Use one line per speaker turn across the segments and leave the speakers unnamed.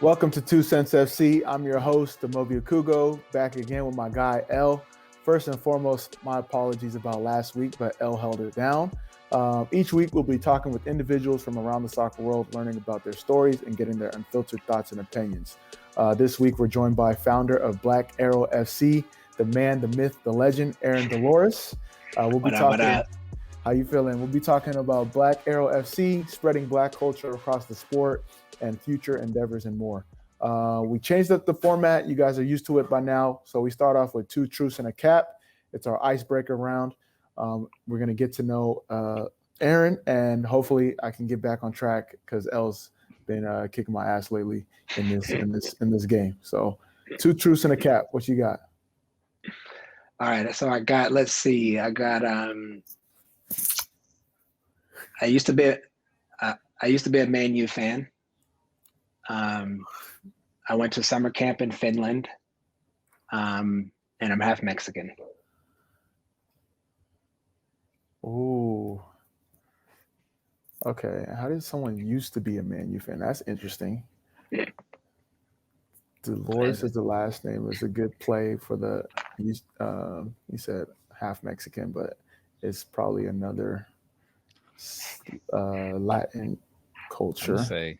Welcome to 2Cents FC. I'm your host, Amobi Okugo, back again with my guy, L. First and foremost, my apologies about last week, but L held it down. Each week, we'll be talking with individuals from around the soccer world, learning about their stories and getting their unfiltered thoughts and opinions. This week, we're joined by founder of Black Arrow FC, the man, the myth, the legend, Aaron Delores. We'll be talking. What up? How you feeling? We'll be talking about Black Arrow FC, spreading Black culture across the sport, and future endeavors and more. We changed up the format. You guys are used to it by now. So we start off with 2 truths and a cap. It's our icebreaker round. We're going to get to know Aaron, and hopefully I can get back on track because L's been kicking my ass lately in this game. So 2 truths and a cap. What you got?
All right. So I got, let's see. I got, I used to be a Man U fan. I went to summer camp in Finland, and I'm half Mexican.
Ooh. Okay. How did someone used to be a Man U fan? That's interesting. Delores is the last name. It's a good play for the. You said half Mexican, but it's probably another Latin culture.
I'm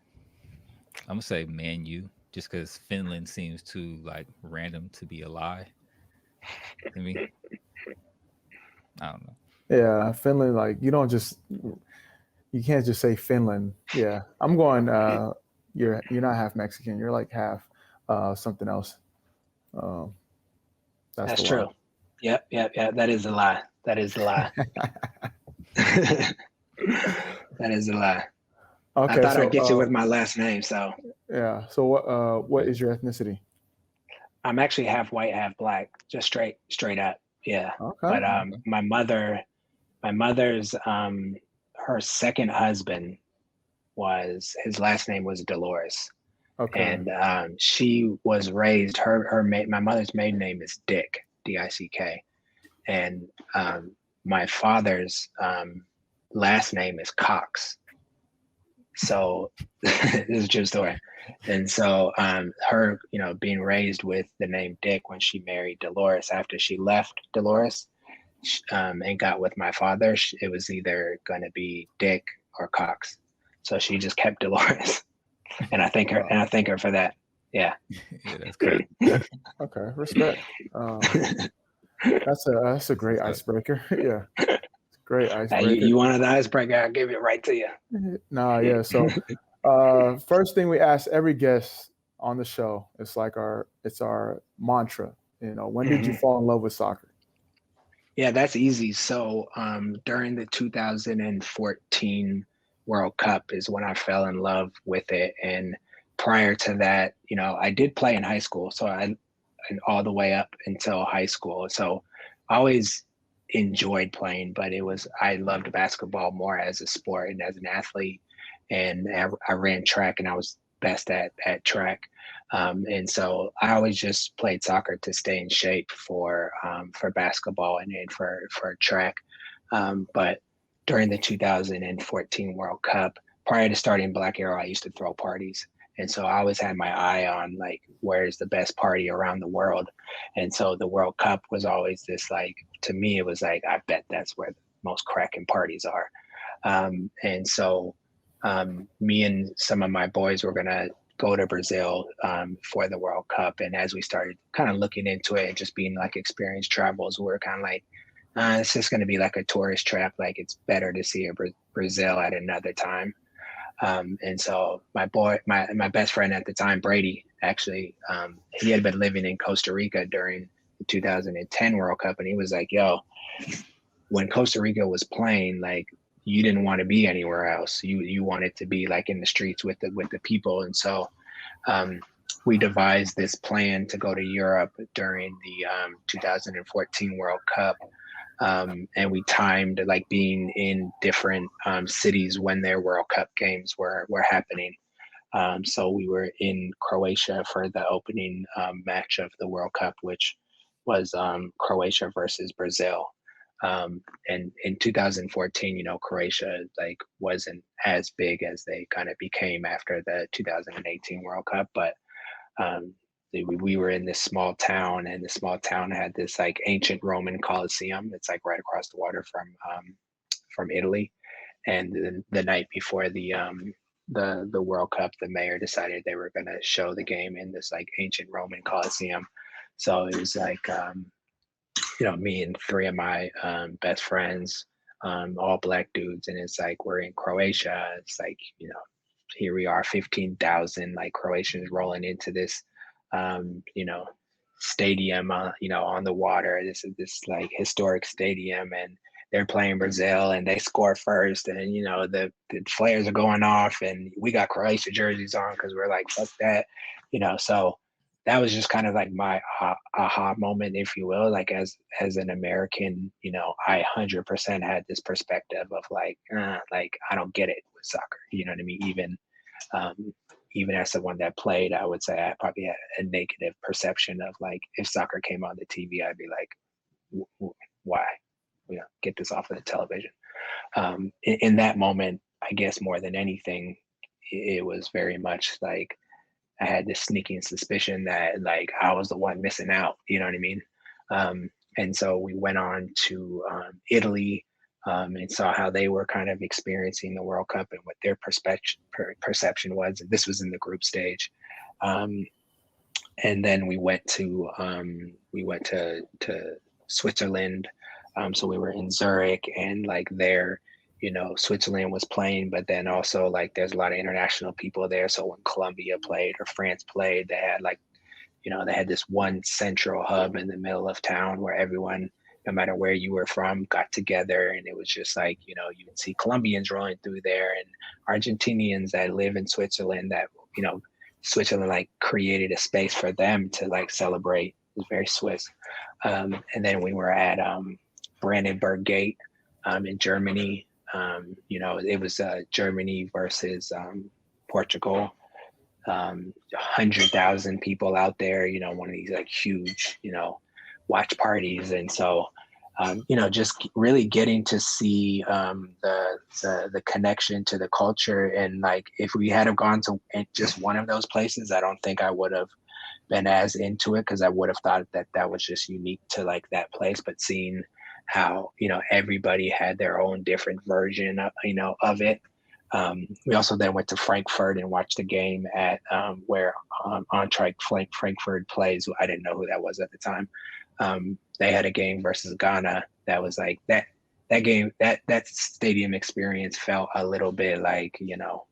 gonna say Man U, just because Finland seems too like random to be a lie. I mean, I don't know.
Yeah, Finland. Like you can't just say Finland. Yeah, I'm going. You're not half Mexican. You're like half something else.
That's true. Lie. Yep. That is a lie. That is a lie. That is a lie. Okay, I thought I'd get you with my last name. So
yeah. So what is your ethnicity?
I'm actually half white, half black. Just straight up. Yeah. Okay. But my mother's her second husband his last name was Delores. Okay. And she was raised. My mother's maiden name is Dick, D-I-C-K, and my father's last name is Cox. So this is a true story. And so her, being raised with the name Dick when she married Delores, after she left Delores and got with my father, it was either going to be Dick or Cox. So she just kept Delores. And I thank her for that. Yeah.
Yeah, that's good.
Okay, respect. That's a great icebreaker. Yeah. Great icebreaker.
You wanted the icebreaker, I'll give it right to you.
Yeah. So first thing we ask every guest on the show, it's our mantra. When did you fall in love with soccer?
Yeah, that's easy. So during the 2014 World Cup is when I fell in love with it. And prior to that, I did play in high school. So I all the way up until high school. So I always enjoyed playing, but I loved basketball more as a sport and as an athlete. And I ran track and I was best at track. And so I always just played soccer to stay in shape for basketball and for track. But during the 2014 World Cup, prior to starting Black Arrow, I used to throw parties. And so I always had my eye on where's the best party around the world. And so the World Cup was always this to me, it was I bet that's where the most cracking parties are. And so me and some of my boys were going to go to Brazil for the World Cup. And as we started kind of looking into it and just being experienced travels, we were kind of it's just going to be a tourist trap. It's better to see Brazil at another time. And so my best friend at the time, Brady, actually, he had been living in Costa Rica during the 2010 World Cup. And he was like, yo, when Costa Rica was playing, you didn't want to be anywhere else. You wanted to be in the streets with the people. And so we devised this plan to go to Europe during the 2014 World Cup. And we timed being in different cities when their World Cup games were happening. So we were in Croatia for the opening match of the World Cup, which was Croatia versus Brazil. And in 2014, you know, Croatia like wasn't as big as they kind of became after the 2018 World Cup, but we were in this small town, and the small town had this like ancient Roman Colosseum. It's like right across the water from Italy. And the night before the World Cup, the mayor decided they were going to show the game in this like ancient Roman Colosseum. So it was like you know, me and three of my best friends, all black dudes, and it's like we're in Croatia. It's like, you know, here we are, 15,000 like Croatians rolling into this, you know, stadium, you know, on the water. This is this like historic stadium, and they're playing Brazil, and they score first, and you know the flares are going off, and we got Croatia jerseys on because we're like, fuck that, you know. So that was just kind of like my aha moment, if you will. Like as an American, you know, I 100% had this perspective of like I don't get it with soccer. You know what I mean? Even as someone that played, I would say I probably had a negative perception of like if soccer came on the TV, I'd be like, why? You know, get this off of the television. In that moment, I guess more than anything, it was very much like I had this sneaking suspicion that like I was the one missing out. You know what I mean? And so we went on to Italy and saw how they were kind of experiencing the World Cup and what their perception was. And this was in the group stage. And then we went to Switzerland. So we were in Zurich, and like there, you know, Switzerland was playing, but then also like there's a lot of international people there. So when Colombia played or France played, they had like, you know, they had this one central hub in the middle of town where everyone, no matter where you were from, got together. And it was just like, you know, you would see Colombians rolling through there and Argentinians that live in Switzerland that, you know, Switzerland like created a space for them to like celebrate. It was very Swiss. And then we were at Brandenburg Gate in Germany. You know, it was Germany versus Portugal. 100,000 people out there, you know, one of these like huge, you know, watch parties. And so, you know, just really getting to see the connection to the culture. And like, if we had have gone to just one of those places, I don't think I would have been as into it, because I would have thought that that was just unique to like that place. But seeing how, you know, everybody had their own different version of, you know, of it. We also then went to Frankfurt and watched the game at where Eintracht Frankfurt plays. I didn't know who that was at the time. They had a game versus Ghana that was like that game, that stadium experience felt a little bit like, you know,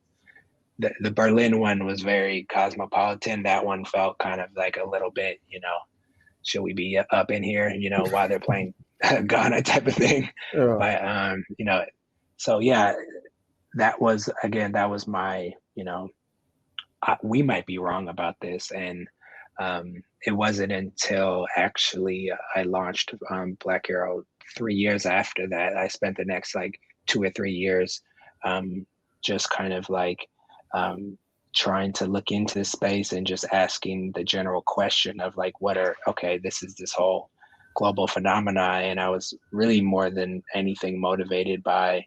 the Berlin one was very cosmopolitan. That one felt kind of like a little bit, you know, should we be up in here, you know, while they're playing Ghana type of thing.
Yeah.
But you know, so yeah, that was my, you know, we might be wrong about this. And it wasn't until actually I launched Black Arrow 3 years after that. I spent the next like 2 or 3 years just kind of like trying to look into the space and just asking the general question of like, this is this whole global phenomena. And I was really more than anything motivated by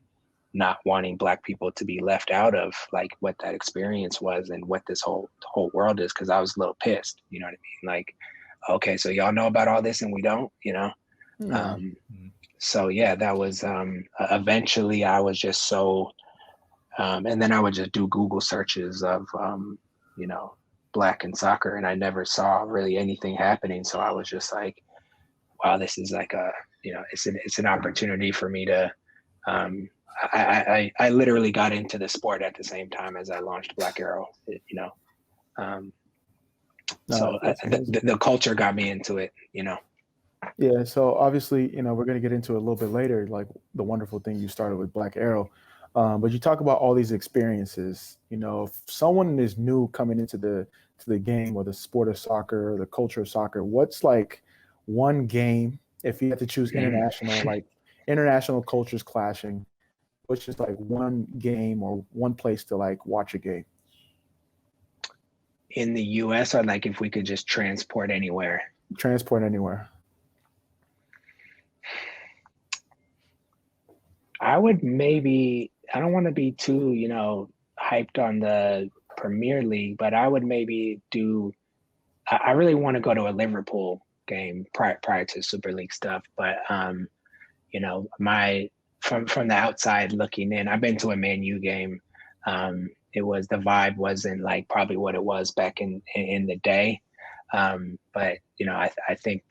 not wanting Black people to be left out of like what that experience was and what this whole world is. Cause I was a little pissed, you know what I mean? Like, okay, so y'all know about all this and we don't, you know?
Yeah.
So yeah, that was, eventually I was just so, and then I would just do Google searches of, you know, Black in soccer, and I never saw really anything happening. So I was just like, wow, this is like a, you know, it's an opportunity for me to, I literally got into the sport at the same time as I launched Black Arrow, you know. So the culture got me into it, you know.
Yeah. So obviously, you know, we're going to get into it a little bit later, like the wonderful thing you started with Black Arrow. But you talk about all these experiences. You know, if someone is new coming into the game or the sport of soccer, or the culture of soccer, what's like one game, if you had to choose international, like international cultures clashing, what's just like one game or one place to like watch a game?
In the US, or like if we could just transport anywhere?
Transport anywhere.
I would maybe, I don't want to be too, hyped on the Premier League, but I would maybe do, I really want to go to a Liverpool game prior to Super League stuff. But, my, from the outside looking in, I've been to a Man U game. It was, the vibe wasn't like probably what it was back in the day. But, I think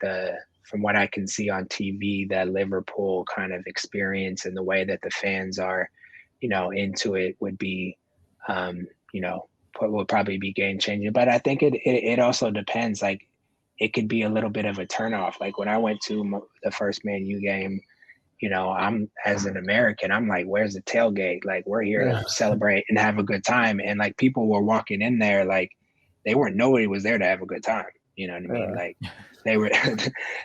from what I can see on TV, that Liverpool kind of experience and the way that the fans are, into it would be, you know, would probably be game changing. But I think it also depends. Like, it could be a little bit of a turnoff. Like when I went to the first Man U game, I'm, as an American, I'm like, where's the tailgate? Like, we're here to
Yeah.
celebrate and have a good time. And like, people were walking in there, like, nobody was there to have a good time. You know what I mean?
Yeah.
Like, they were,
Yeah,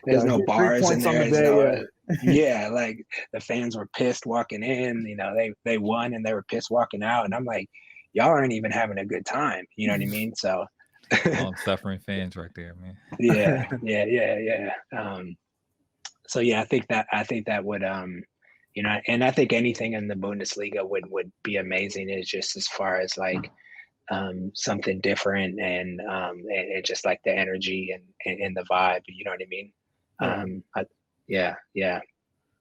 there's no
get 3
bars in
points on
there.
the
There's
day.
no,
Yeah.
yeah, like the fans were pissed walking in, they won and they were pissed walking out. And I'm like, y'all aren't even having a good time. You know what I mean? So,
Long suffering fans right there, man.
yeah. So yeah, I think that would, and I think anything in the Bundesliga would be amazing. Is just as far as like something different and just like the energy and the vibe. You know what I mean? Yeah.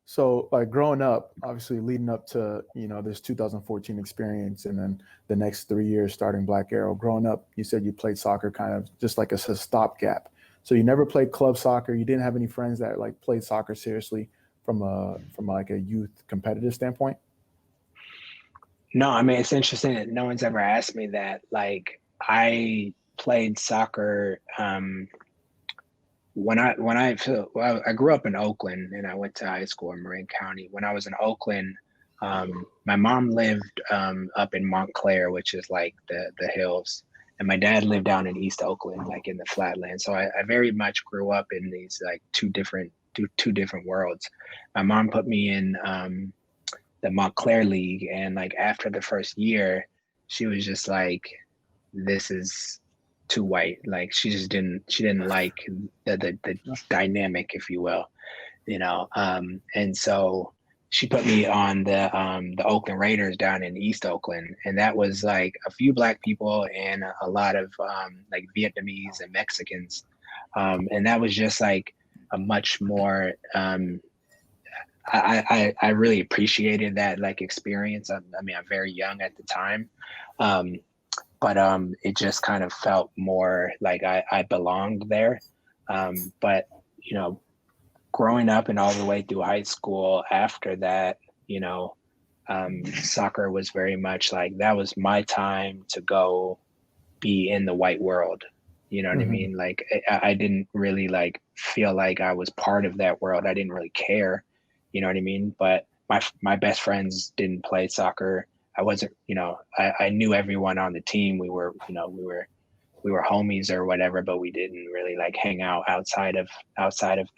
So, like growing up, obviously leading up to this 2014 experience, and then the next 3 years starting Black Arrow. Growing up, you said you played soccer kind of just like as a stopgap. So you never played club soccer. You didn't have any friends that like played soccer seriously from like a youth competitive standpoint.
No, I mean, it's interesting that no one's ever asked me that. Like, I played soccer well, I grew up in Oakland and I went to high school in Marin County. When I was in Oakland, my mom lived up in Montclair, which is like the hills, and my dad lived down in East Oakland, like in the flatlands. So I very much grew up in these like two different worlds. My mom put me in the Montclair League, and like after the first year, she was just like, "This is too white." Like she didn't like the dynamic, if you will, and so she put me on the Oakland Raiders down in East Oakland, and that was like a few black people and a lot of like Vietnamese and Mexicans, and that was just like a much more I really appreciated that like experience. I mean, I'm very young at the time, um, but it just kind of felt more like I belonged there. But growing up and all the way through high school after that, soccer was very much like that was my time to go be in the white world. You know what I
Hmm.
mean? Like I didn't really like feel like I was part of that world. I didn't really care. You know what I mean? But my best friends didn't play soccer. I wasn't, I knew everyone on the team. We were homies or whatever, but we didn't really like hang out outside of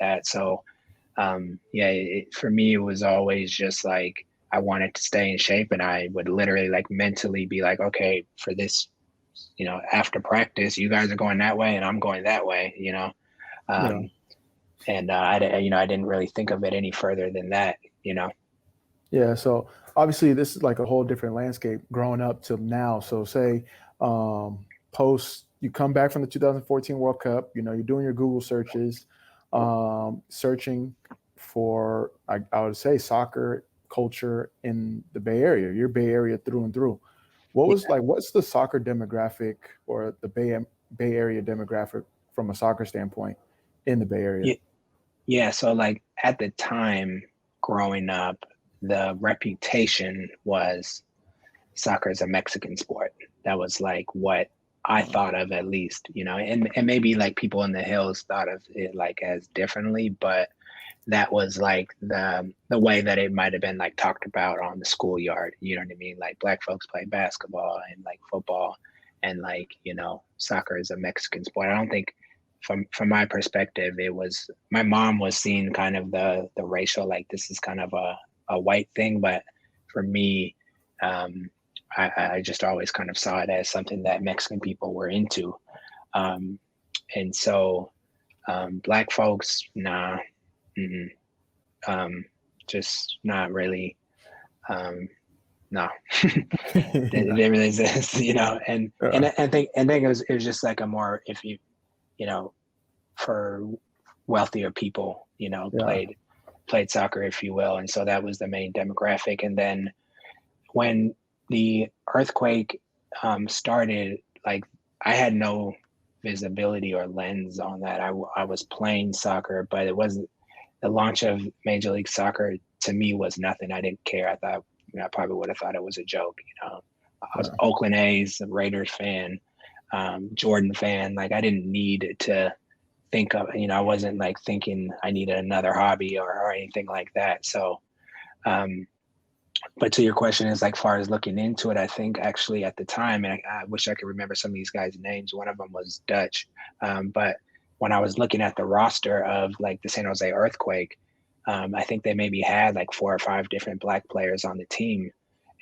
that. So yeah, for me, it was always just like I wanted to stay in shape, and I would literally like mentally be like, okay, for this, after practice, you guys are going that way, and I'm going that way.
Yeah.
Um, and I didn't really think of it any further than that.
Yeah. So obviously, this is like a whole different landscape growing up till now. So say post you come back from the 2014 World Cup. You're doing your Google searches, searching for I would say soccer culture in the Bay Area. You're Bay Area through and through. What's the soccer demographic or the Bay Area demographic from a soccer standpoint in the Bay Area?
Yeah, yeah. So like at the time growing up, the reputation was soccer is a Mexican sport. That was like what I thought of, at least, and maybe like people in the hills thought of it like as differently, but that was like the way that it might have been like talked about on the schoolyard. You know what I mean? Like black folks play basketball and like football, and like soccer is a Mexican sport. I don't think from my perspective, it was, my mom was seeing kind of the racial, like this is kind of a white thing, but for me, um, I just always kind of saw it as something that Mexican people were into. Um, and so black folks, nah, mm-mm, um, just not really. No, it didn't really exist, you know. And I think it was just like a more, if you know, for wealthier people, you know, played soccer, if you will. And so that was the main demographic. And then when the earthquake started, like I had no visibility or lens on that. I was playing soccer, but it wasn't, the launch of Major League Soccer to me was nothing. I didn't care. I thought, you know, I probably would have thought it was a joke. You know, I was Oakland A's, a Raiders fan, Jordan fan. Like I didn't need to think of, you know, I wasn't like thinking I needed another hobby or anything like that. So, but to your question is like far as looking into it, I think actually at the time, and I wish I could remember some of these guys' names. One of them was Dutch, but when I was looking at the roster of like the San Jose Earthquake, I think they maybe had like 4 or 5 different Black players on the team.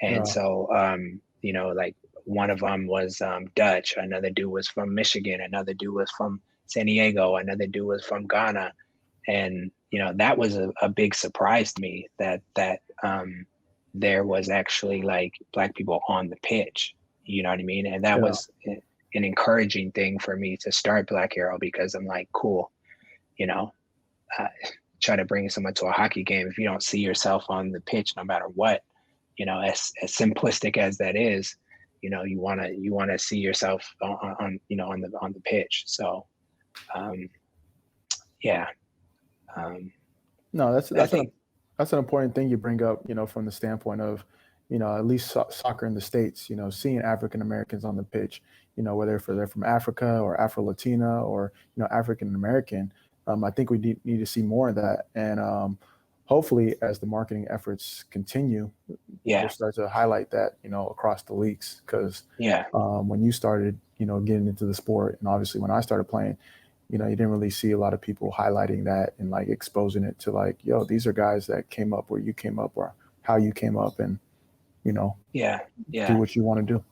And so, you know, like one of them was Dutch, another dude was from Michigan, another dude was from San Diego, another dude was from Ghana. And, you know, that was a big surprise to me that there was actually like Black people on the pitch, you know what I mean? And that was an encouraging thing for me to start Black Arrow, because I'm like, cool, you know, try to bring someone to a hockey game. If you don't see yourself on the pitch, no matter what, you know, as simplistic as that is, you know, you want to see yourself on you know, on the pitch. So, yeah.
No, that's an important thing you bring up, you know, from the standpoint of, you know, at least soccer in the States, you know, seeing African Americans on the pitch, you know, whether they're from Africa or Afro-Latina or, you know, African American. I think we need to see more of that. And hopefully as the marketing efforts continue, we'll start to highlight that, you know, across the leagues. Because when you started, you know, getting into the sport, and obviously when I started playing, you know, you didn't really see a lot of people highlighting that and like exposing it to like, yo, these are guys that came up where you came up or how you came up, and, you know, do what you want to do.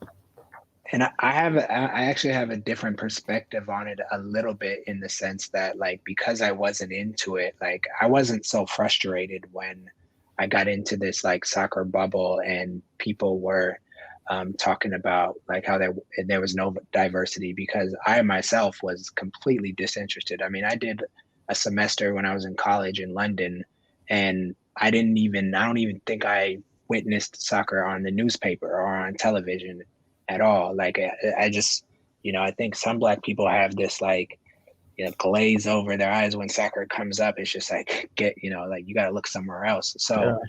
And I actually have a different perspective on it a little bit, in the sense that like, because I wasn't into it, like I wasn't so frustrated when I got into this like soccer bubble and people were talking about like how there was no diversity, because I myself was completely disinterested. I mean, I did a semester when I was in college in London, and I don't even think I witnessed soccer on the newspaper or on television at all. Like I just, you know, I think some Black people have this like, you know, glaze over their eyes when soccer comes up. It's just like, you know, like you got to look somewhere else. So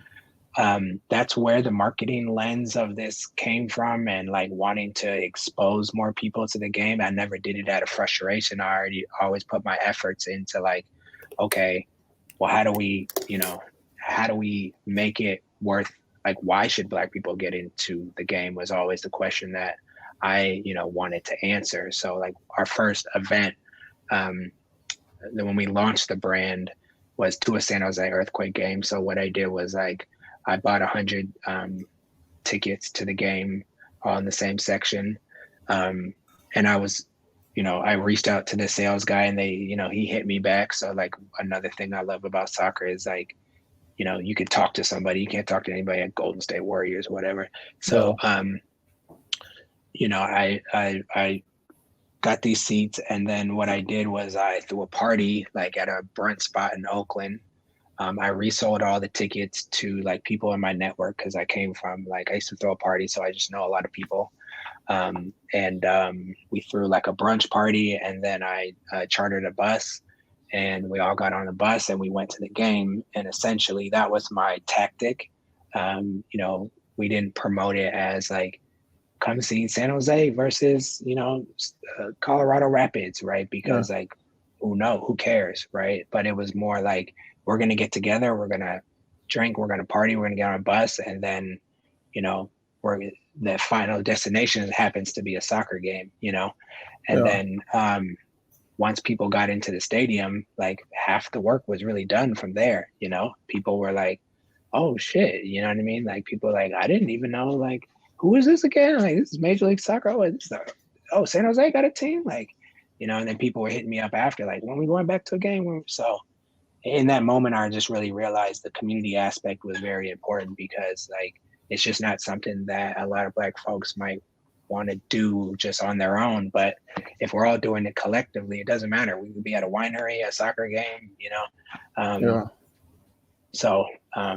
that's where the marketing lens of this came from, and like wanting to expose more people to the game. I never did it out of frustration. I always put my efforts into like, okay, well, how do we make it worth, like, why should Black people get into the game was always the question that I, you know, wanted to answer. So like our first event, when we launched the brand, was to a San Jose Earthquake game. So what I did was like, I bought 100 tickets to the game all in the same section. And I was, you know, I reached out to the sales guy, and he hit me back. So like another thing I love about soccer is like, you know, you could talk to somebody, you can't talk to anybody at Golden State Warriors, whatever. So, you know, I got these seats, and then what I did was I threw a party like at a brunch spot in Oakland. I resold all the tickets to like people in my network, because I came from like, I used to throw a party, so I just know a lot of people. We threw like a brunch party, and then I chartered a bus, and we all got on the bus and we went to the game. And essentially that was my tactic. You know, we didn't promote it as like, come see San Jose versus, you know, Colorado Rapids, right? Because like, who cares, right? But it was more like, we're going to get together, we're going to drink, we're going to party, we're going to get on a bus, and then, you know, the final destination happens to be a soccer game, you know? And then once people got into the stadium, like half the work was really done from there, you know? People were like, oh shit, you know what I mean? Like people like, I didn't even know, like, who is this again? Like, this is Major League Soccer. Oh, San Jose got a team? Like, you know, and then people were hitting me up after, like, when we going back to a game? So in that moment, I just really realized the community aspect was very important, because like, it's just not something that a lot of Black folks might want to do just on their own. But if we're all doing it collectively, it doesn't matter. We could be at a winery, a soccer game, you know.
Yeah.
So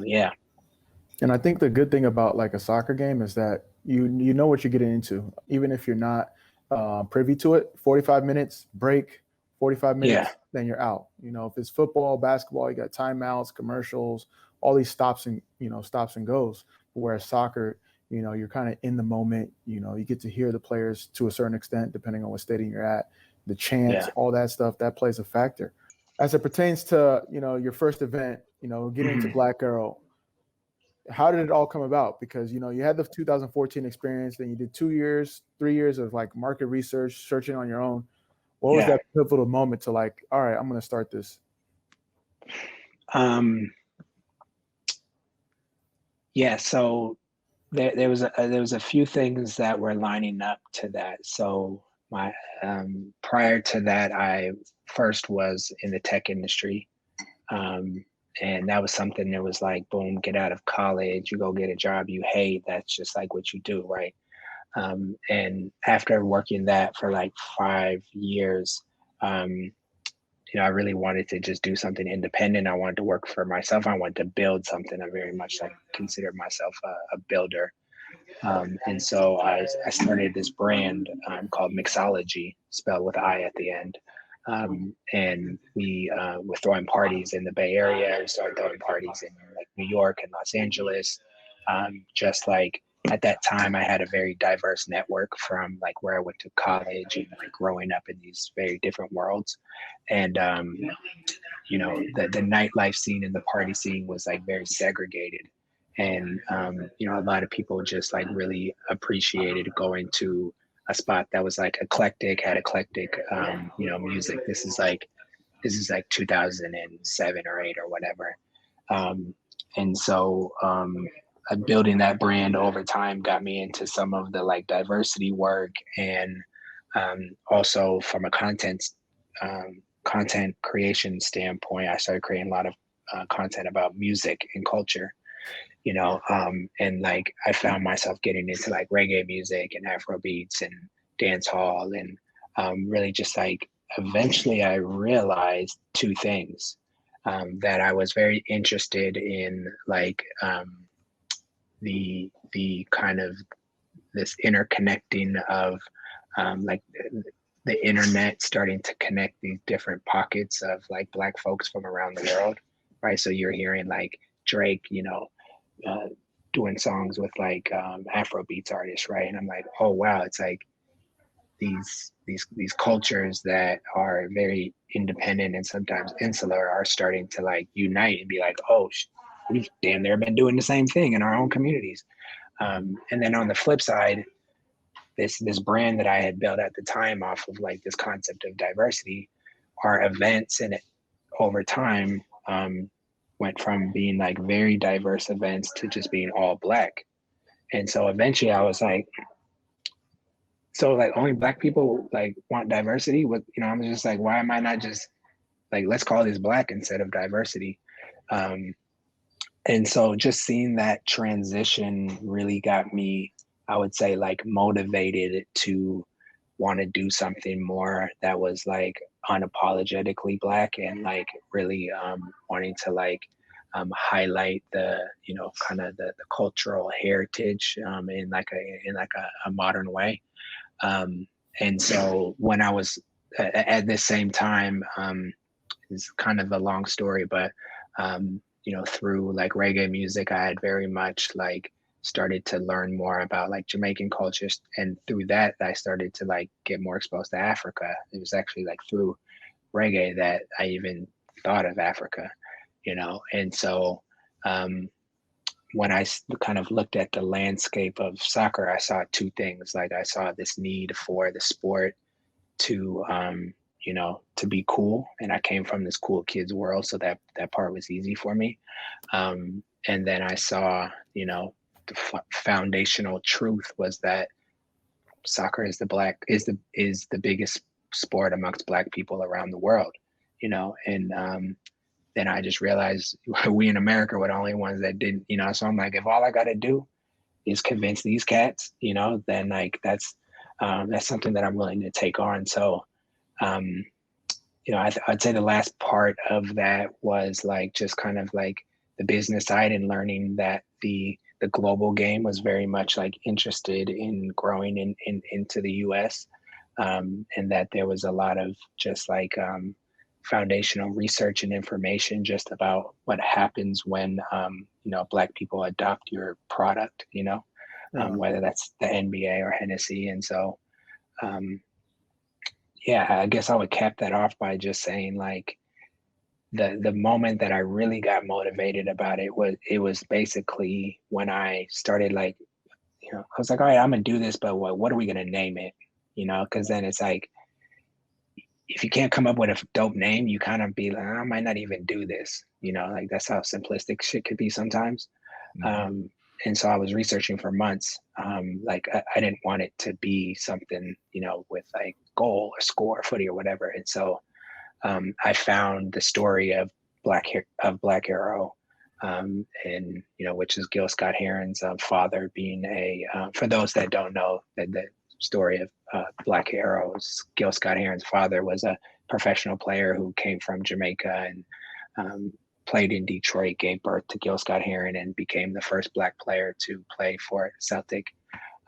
yeah.
And I think the good thing about like a soccer game is that you know what you're getting into, even if you're not privy to it. 45 minutes break, 45 minutes,
Yeah.
then you're out. You know, if it's football, basketball, you got timeouts, commercials, all these stops and goes. Whereas soccer, you know, you're kind of in the moment. You know, you get to hear the players to a certain extent, depending on what stadium you're at, the chants,
Yeah.
all that stuff that plays a factor. As it pertains to, you know, your first event, you know, getting into Black Girl, how did it all come about? Because, you know, you had the 2014 experience, then you did 2 years, 3 years of like market research, searching on your own. What was
Yeah.
that pivotal moment to like, all right, I'm going to start this?
Yeah. So there was a few things that were lining up to that. So my prior to that, I first was in the tech industry. And that was something that was like, boom, get out of college, you go get a job you hate. That's just like what you do, right? And after working that for like 5 years, you know, I really wanted to just do something independent. I wanted to work for myself. I wanted to build something. I very much like consider myself a builder. And so I started this brand called Mixology, spelled with I at the end. And we were throwing parties in the Bay Area. We started throwing parties in like New York and Los Angeles. Just like at that time, I had a very diverse network from like where I went to college and like growing up in these very different worlds. And you know, the nightlife scene and the party scene was like very segregated. And you know, a lot of people just like really appreciated going to a spot that was like eclectic, had eclectic you know, music. This is like 2007 or 8 or whatever. And so building that brand over time got me into some of the like diversity work, and also from a content creation standpoint, I started creating a lot of content about music and culture, you know, and like I found myself getting into like reggae music and Afro beats and dance hall, and really just like eventually I realized two things, that I was very interested in, like the kind of this interconnecting of like the internet starting to connect these different pockets of like Black folks from around the world, right? So you're hearing like Drake, you know, doing songs with like Afro beats artists, right? And I'm like, oh wow, it's like these cultures that are very independent and sometimes insular are starting to like unite and be like, oh, we've damn near been doing the same thing in our own communities. And then on the flip side, this brand that I had built at the time off of like this concept of diversity, our events and it over time went from being like very diverse events to just being all Black. And so eventually I was like, so like only Black people like want diversity with, you know, I'm just like, why am I not just like, let's call this Black instead of diversity? And so just seeing that transition really got me, I would say, like motivated to want to do something more that was like unapologetically Black, and like really wanting to like highlight the, you know, kind of the cultural heritage in like a modern way. And so when I was at the same time, it's kind of a long story, but you know, through like reggae music, I had very much like started to learn more about like Jamaican cultures, and through that, I started to like get more exposed to Africa. It was actually like through reggae that I even thought of Africa, you know, and so when I kind of looked at the landscape of soccer, I saw two things. Like I saw this need for the sport to you know, to be cool, and I came from this cool kids world, so that part was easy for me. And then I saw, you know, the foundational truth was that soccer is the biggest sport amongst Black people around the world, you know. And then I just realized we in America were the only ones that didn't, you know. So I'm like, if all I got to do is convince these cats, then like that's something that I'm willing to take on. So, I'd say the last part of that was like just kind of like the business side and learning that the global game was very much like interested in growing into the US, and that there was a lot of just like foundational research and information just about what happens when Black people adopt your product, whether that's the NBA or Hennessy. And so I guess I would cap that off by just saying like the moment that I really got motivated about it was basically when I started like, I was like, all right, I'm gonna do this, but what are we gonna name it? Because then it's like, if you can't come up with a dope name, you kind of be like, I might not even do this. Like that's how simplistic shit could be sometimes.
Mm-hmm.
And so I was researching for months. Like I didn't want it to be something, with like goal or score, footy or whatever. And so I found the story of Black Arrow, and which is Gil Scott-Heron's father being for those that don't know, the story of Black Arrow's, Gil Scott-Heron's father was a professional player who came from Jamaica and played in Detroit, gave birth to Gil Scott-Heron, and became the first Black player to play for Celtic.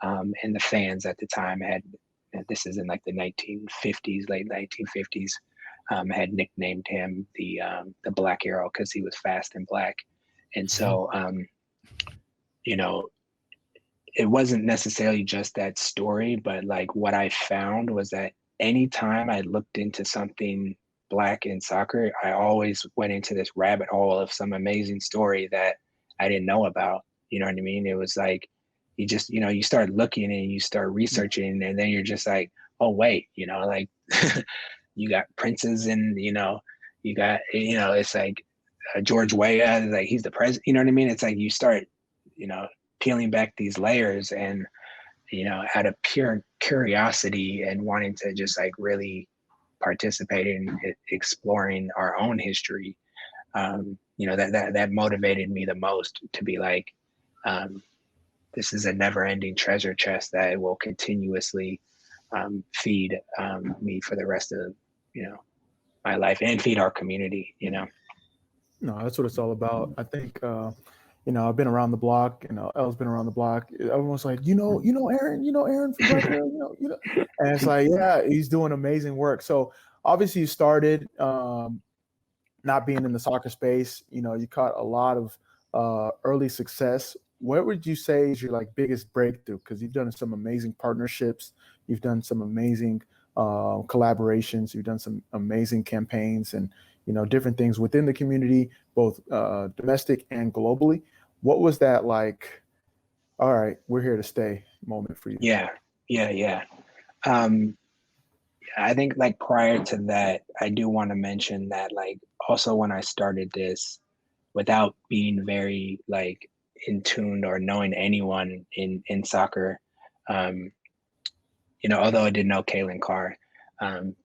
And the fans at the time this is in like the 1950s, late 1950s, had nicknamed him the Black Arrow because he was fast and black. And so, it wasn't necessarily just that story, but like what I found was that anytime I looked into something Black in soccer, I always went into this rabbit hole of some amazing story that I didn't know about. You know what I mean? It was like, you just, you start looking and you start researching, and then you're just like, oh, wait, like you got princes and, you got, it's like George Weah, like he's the president, you know what I mean? It's like you start, peeling back these layers and, out of pure curiosity and wanting to just like really participate in exploring our own history, that motivated me the most to be like, this is a never-ending treasure chest that will continuously feed me for the rest of my life and feed our community.
No, that's what it's all about. I think I've been around the block. Elle's been around the block. Everyone's like, Aaron from Black Arrow, and it's like, yeah, he's doing amazing work. So obviously, you started not being in the soccer space. You caught a lot of early success. What would you say is your like biggest breakthrough? Because you've done some amazing partnerships, you've done some amazing collaborations, you've done some amazing campaigns, and different things within the community, both domestic and globally. What was that like? All right, we're here to stay moment for you.
Yeah. I think like prior to that, I do want to mention that like also when I started this, without being very like in tune or knowing anyone in soccer, although I did know Kaylin Carr,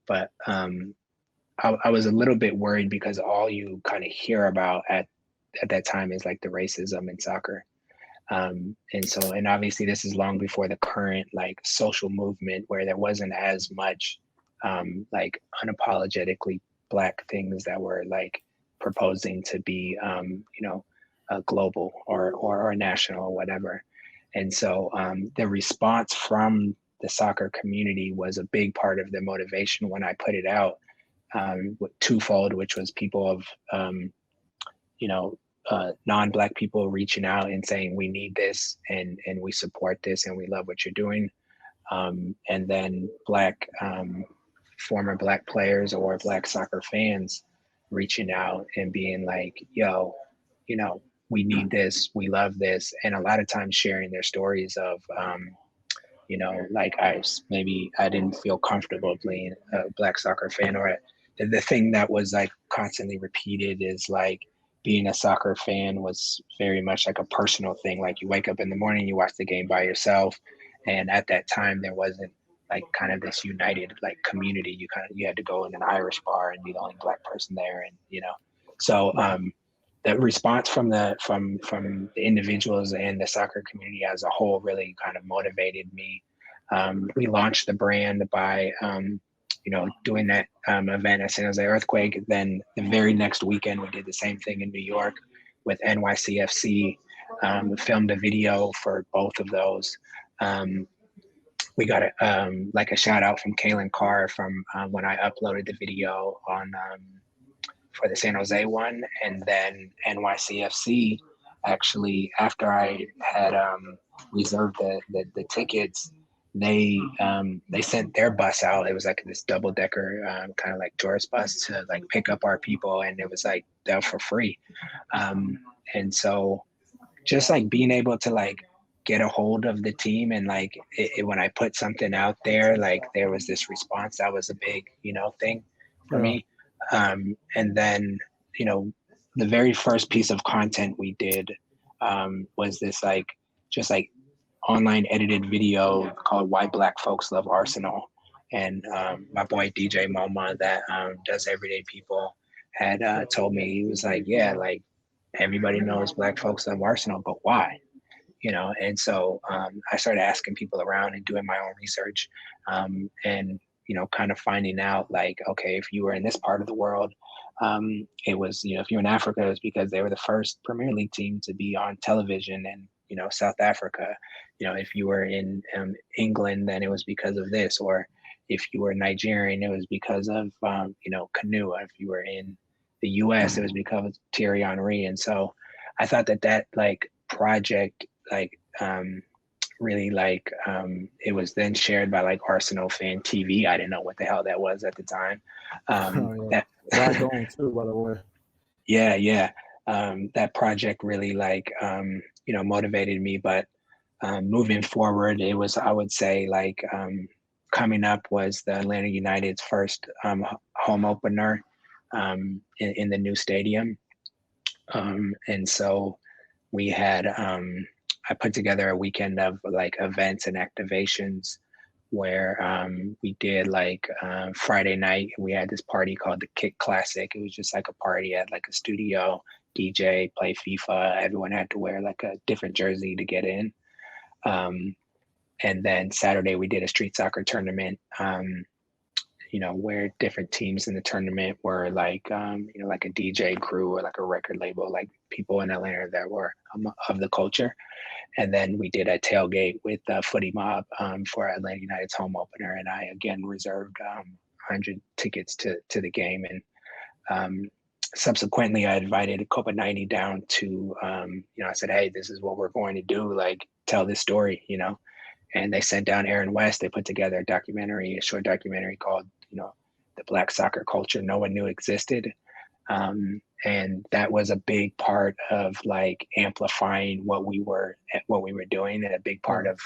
but I was a little bit worried because all you kind of hear about at that time is like the racism in soccer. And obviously this is long before the current like social movement where there wasn't as much like unapologetically Black things that were like proposing to be, global or national or whatever. And so the response from the soccer community was a big part of the motivation when I put it out, twofold, which was people of, non-Black people reaching out and saying, we need this and we support this and we love what you're doing. And then former Black players or Black soccer fans reaching out and being like, yo, we need this, we love this. And a lot of times sharing their stories of, like I didn't feel comfortable being a Black soccer fan, or the thing that was like constantly repeated is like being a soccer fan was very much like a personal thing. Like you wake up in the morning, you watch the game by yourself. And at that time there wasn't like kind of this united like community. You had to go in an Irish bar and be the only Black person there. And, so the response from the individuals and the soccer community as a whole really kind of motivated me. We launched the brand by doing that event at San Jose Earthquake. Then the very next weekend, we did the same thing in New York with NYCFC. We filmed a video for both of those. We got a shout out from Kaylin Carr from when I uploaded the video on for the San Jose one, and then NYCFC actually, after I had reserved the tickets, they sent their bus out. It was like this double decker kind of like tourist bus to like pick up our people, and it was like that for free. And so just like being able to like get a hold of the team, and like when I put something out there, like there was this response. That was a big thing for me. And then the very first piece of content we did was this like just like online edited video called Why Black Folks Love Arsenal. And my boy DJ Moma that does Everyday People had told me, he was like, yeah, like everybody knows Black folks love Arsenal, but why? And so I started asking people around and doing my own research, and kind of finding out like, okay, if you were in this part of the world, it was, if you're in Africa, it was because they were the first Premier League team to be on television, and South Africa, if you were in England, then it was because of this, or if you were Nigerian, it was because of Kanua. If you were in the US, it was because of Thierry Henry. And so I thought that like project really like it was then shared by like Arsenal Fan TV. I didn't know what the hell that was at the time.
That going too, by the way.
Yeah. That project really like motivated me, but moving forward, it was, I would say, like coming up was the Atlanta United's first home opener in the new stadium. And so we had I put together a weekend of like events and activations where we did like Friday night, we had this party called the Kick Classic. It was just like a party at like a studio, DJ, play FIFA. Everyone had to wear like a different jersey to get in. And then Saturday we did a street soccer tournament, where different teams in the tournament were like, like a DJ crew or like a record label, like people in Atlanta that were of the culture. And then we did a tailgate with Footy Mob for Atlanta United's home opener. And I, again, reserved 100 tickets to the game. And subsequently, I invited Copa 90 down to, I said, hey, this is what we're going to do. Like, tell this story, And they sent down Aaron West. They put together a short documentary called, The Black Soccer Culture No One Knew Existed. And that was a big part of like amplifying what we were doing, and a big part of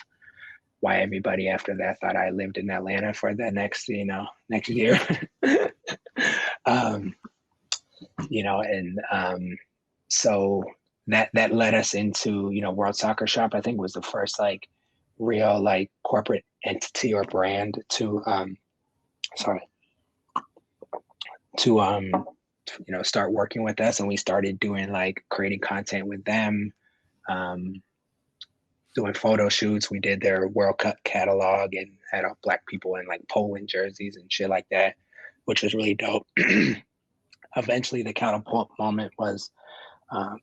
why everybody after that thought I lived in Atlanta for the next year. So that led us into, World Soccer Shop. I think was the first like real like corporate entity or brand to start working with us. And we started doing like creating content with them, doing photo shoots. We did their World Cup catalog and had Black people in like Poland jerseys and shit like that, which was really dope. Eventually the catapult moment was the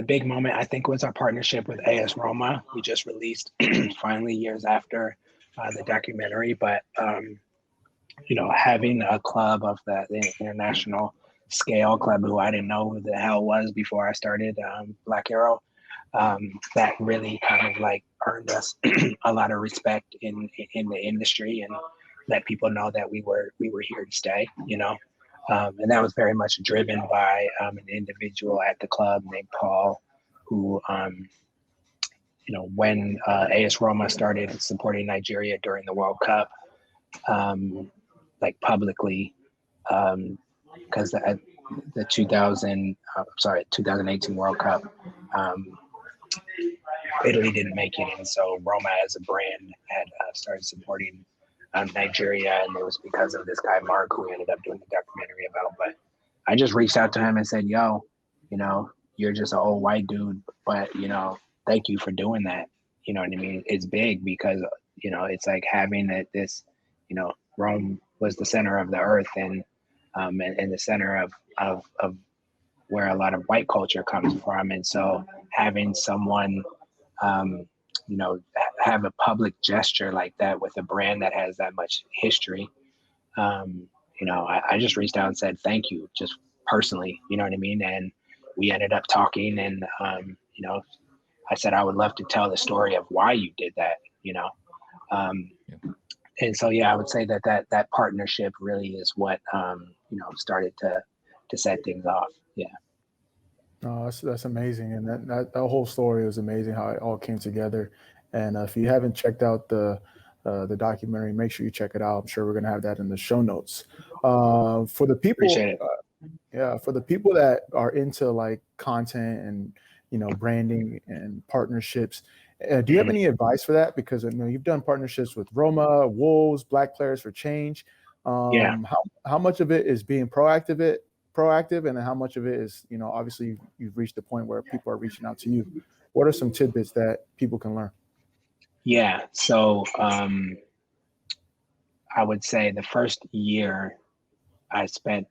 big moment, I think, was our partnership with AS Roma. We just released finally years after the documentary, but having a club of the international scale club, who I didn't know who the hell was before I started Black Arrow, that really kind of like earned us a lot of respect in the industry, and let people know that we were here to stay, and that was very much driven by an individual at the club named Paul, who when AS Roma started supporting Nigeria during the World Cup, like publicly, because the 2018 World Cup, Italy didn't make it, and so Roma as a brand had started supporting Nigeria, and it was because of this guy Mark, who we ended up doing the documentary about. But I just reached out to him and said, yo, you know, you're just an old white dude, but, you know, thank you for doing that. You know what I mean? It's big because, you know, it's like having this, you know, Rome was the center of the earth and the center of where a lot of white culture comes from. And so having someone, you know, have a public gesture like that with a brand that has that much history, you know, I just reached out and said, thank you, just personally, you know what I mean? And we ended up talking and, you know, I said, I would love to tell the story of why you did that, you know? And so, yeah, I would say that partnership really is what, you know, started to set things off. Yeah.
Oh, that's amazing, and that whole story was amazing how it all came together. And if you haven't checked out the documentary, make sure you check it out. I'm sure we're gonna have that in the show notes. For the
Appreciate
people,
it.
yeah, for the people that are into like content and branding and partnerships, do you have any advice for that? Because you've done partnerships with Roma, Wolves, Black Players for Change.
Yeah.
How much of it is being proactive, and then how much of it is obviously you've reached the point where people are reaching out to you? What are some tidbits that people can learn?
Yeah. So I would say the first year I spent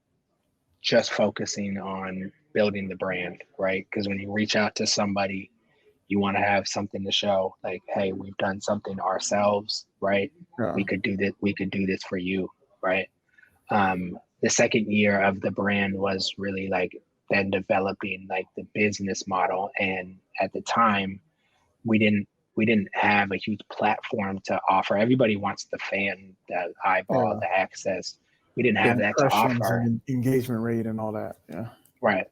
just focusing on building the brand, right? Because when you reach out to somebody, you want to have something to show, like, hey, we've done something ourselves, right?
Yeah.
We could do this. We could do this for you, right? The second year of the brand was really like then developing like the business model, and at the time, we didn't have a huge platform to offer. Everybody wants the fan, the eyeball,
Yeah.
the access. We didn't
The
have that to
impressions
offer.
and engagement rate and all that. Yeah.
Right.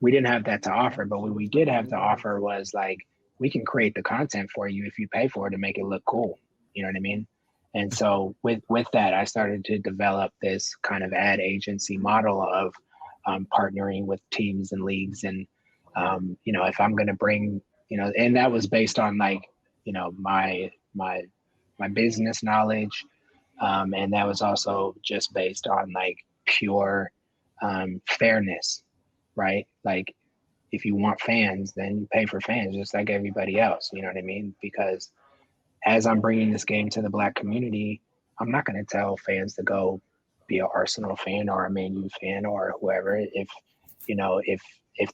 We didn't have that to offer, but what we did have to offer was like, we can create the content for you if you pay for it to make it look cool. You know what I mean? And so with that, I started to develop this kind of ad agency model of partnering with teams and leagues. And, you know, if I'm going to bring, you know, and that was based on like, you know, my business knowledge. And that was also just based on like pure fairness, right? Like if you want fans, then you pay for fans just like everybody else. You know what I mean? Because as I'm bringing this game to the Black community, I'm not going to tell fans to go be an Arsenal fan or a Man U fan or whoever if you know if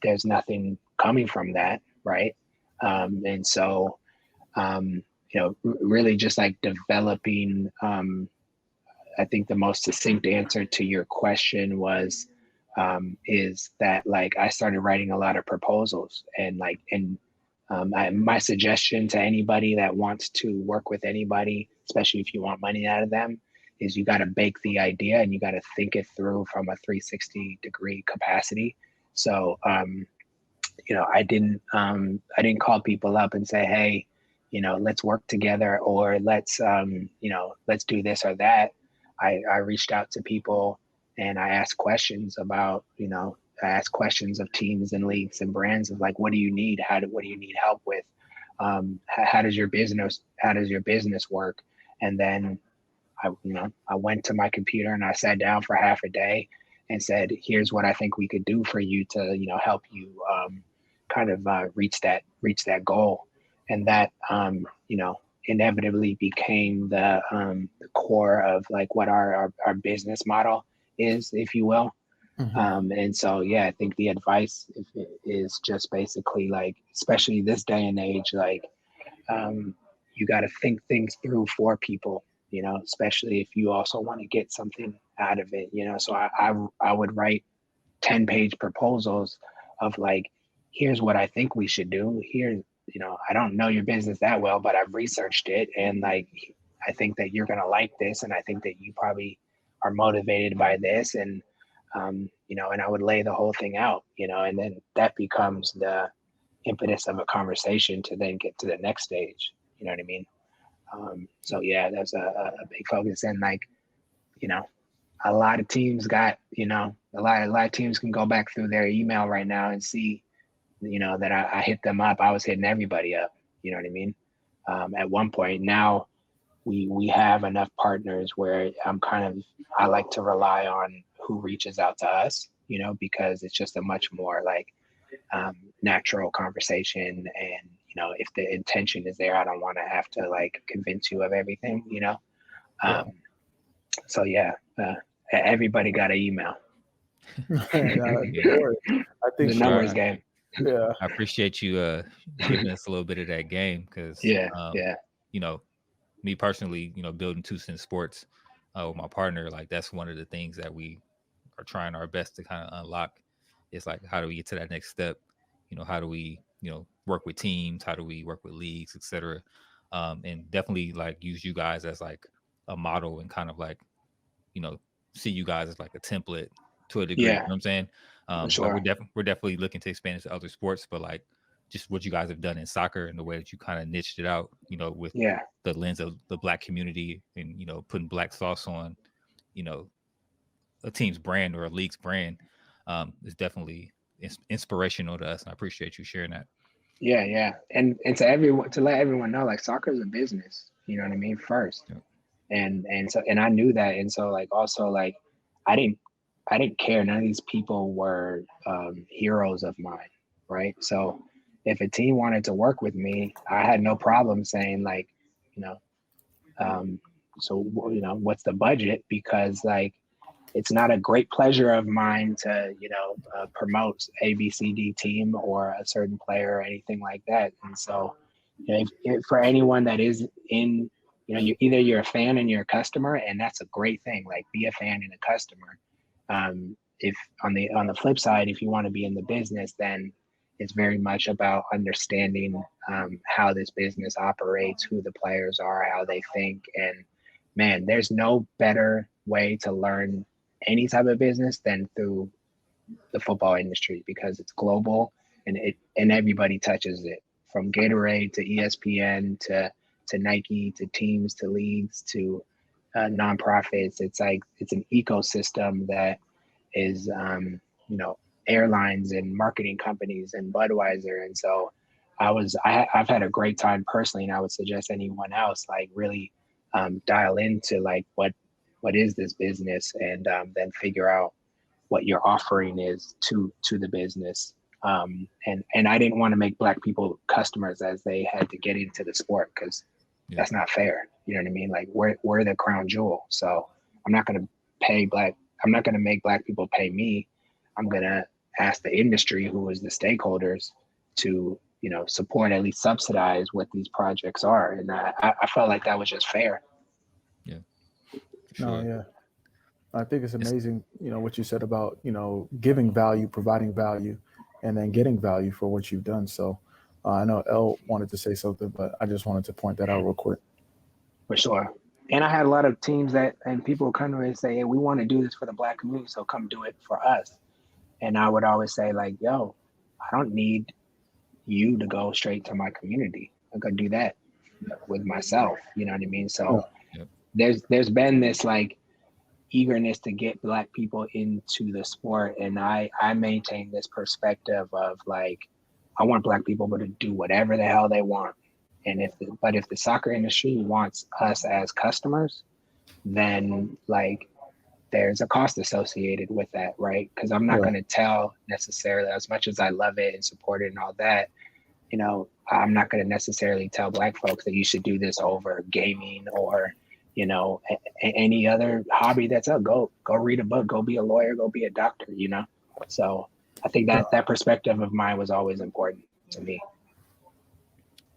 there's nothing coming from that, right? And so you know, really just like developing. I think the most succinct answer to your question was is that like I started writing a lot of proposals and like my suggestion to anybody that wants to work with anybody, especially if you want money out of them, is you got to bake the idea and you got to think it through from a 360-degree capacity. So you know, I didn't call people up and say, hey, you know, let's work together or let's you know, let's do this or that. I reached out to people and I asked questions about, you know, I asked questions of teams and leagues and brands of like, what do you need? What do you need help with? How does your business work? And then I went to my computer and I sat down for half a day and said, here's what I think we could do for you to, you know, help you kind of reach that goal. And that, you know, inevitably became the core of like what our business model is, if you will.
Mm-hmm.
And so, yeah, I think the advice is just basically like, especially this day and age, like you got to think things through for people, you know, especially if you also want to get something out of it, you know. So I would write 10-page proposals of like, here's what I think we should do. Here, you know, I don't know your business that well, but I've researched it. And like, I think that you're going to like this. And I think that you probably are motivated by this. And, you know, and I would lay the whole thing out, you know, and then that becomes the impetus of a conversation to then get to the next stage. You know what I mean? So yeah, that's a big focus. And like, you know, a lot of teams got, you know, a lot of teams can go back through their email right now and see, you know, that I hit them up. I was hitting everybody up. You know what I mean? At one point. Now we have enough partners where I like to rely on who reaches out to us. because it's just a much more like natural conversation. And, if the intention is there, I don't want to have to like convince you of everything, So yeah, everybody got an email.
Yeah, I think
the numbers game.
Yeah,
I appreciate you giving us a little bit of that game because me personally, building 2 Cents Sports with my partner, like that's one of the things that we are trying our best to kind of unlock. It's like, how do we get to that next step? How do we, work with teams? How do we work with leagues, etc. And definitely like use you guys as like a model and kind of like, see you guys as like a template to a degree. You know what I'm saying?
Sure.
Like we're definitely looking to expand into other sports, but like just what you guys have done in soccer and the way that you kind of niched it out, with the lens of the Black community and, putting Black sauce on, a team's brand or a league's brand is definitely inspirational to us. And I appreciate you sharing that.
Yeah. And to let everyone know, like soccer is a business, you know what I mean? First. Yeah. And I knew that. And so like, also like, I didn't care. None of these people were heroes of mine. Right. So if a team wanted to work with me, I had no problem saying like, what's the budget? Because like, it's not a great pleasure of mine to, promote A, B, C, D team or a certain player or anything like that. And so, if for anyone that is in, you're a fan and you're a customer, and that's a great thing. Like, be a fan and a customer. If on the flip side, if you want to be in the business, then it's very much about understanding how this business operates, who the players are, how they think, and man, there's no better way to learn any type of business than through the football industry, because it's global and everybody touches it, from Gatorade to ESPN to Nike to teams to leagues to nonprofits. It's like it's an ecosystem that is airlines and marketing companies and Budweiser. And so I've had a great time personally, and I would suggest anyone else like really dial into like what is this business, and then figure out what your offering is to the business. And I didn't want to make Black people customers as they had to get into the sport, because that's not fair. You know what I mean? Like we're the crown jewel. So I'm not going to make Black people pay me. I'm going to ask the industry, who is the stakeholders, to, support, at least subsidize what these projects are. And I felt like that was just fair.
Yeah.
Sure. No, yeah. I think it's amazing, what you said about, giving value, providing value, and then getting value for what you've done. So I know Elle wanted to say something, but I just wanted to point that out real quick.
For sure. And I had a lot of teams and people come to me and say, hey, we want to do this for the Black community, so come do it for us. And I would always say like, yo, I don't need you to go straight to my community. I could do that with myself. You know what I mean? So there's been this like eagerness to get Black people into the sport. And I maintain this perspective of like, I want Black people to do whatever the hell they want. And if the soccer industry wants us as customers, then like there's a cost associated with that, right? Because I'm not going to tell necessarily, as much as I love it and support it and all that, I'm not going to necessarily tell Black folks that you should do this over gaming or, any other hobby that's up. Go read a book, go be a lawyer, go be a doctor, So I think that perspective of mine was always important to me.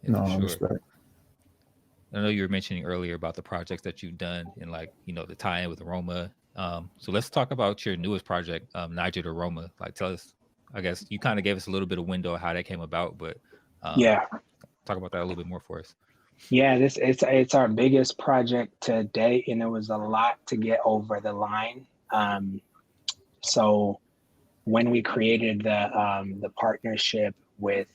Yeah, no, sure. Respect. I know you were mentioning earlier about the projects that you've done and like, the tie-in with Aroma. So let's talk about your newest project, Niger to Roma. Like, tell us, I guess you kind of gave us a little bit of window of how that came about, but talk about that a little bit more for us.
Yeah, it's our biggest project to date, and it was a lot to get over the line. So when we created the partnership with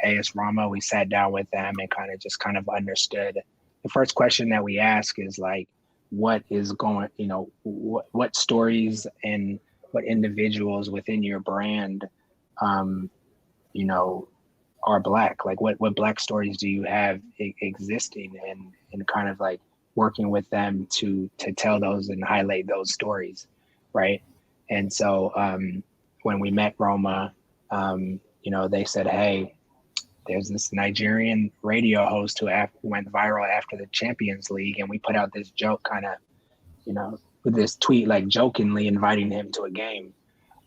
AS Roma, we sat down with them and kind of understood. The first question that we ask is like, what is going, what stories and what individuals within your brand, are Black? Like what Black stories do you have existing, and kind of like working with them to tell those and highlight those stories, right? And so when we met Roma, they said, hey, there's this Nigerian radio host who went viral after the Champions League, and we put out this joke kind of, with this tweet, like jokingly inviting him to a game.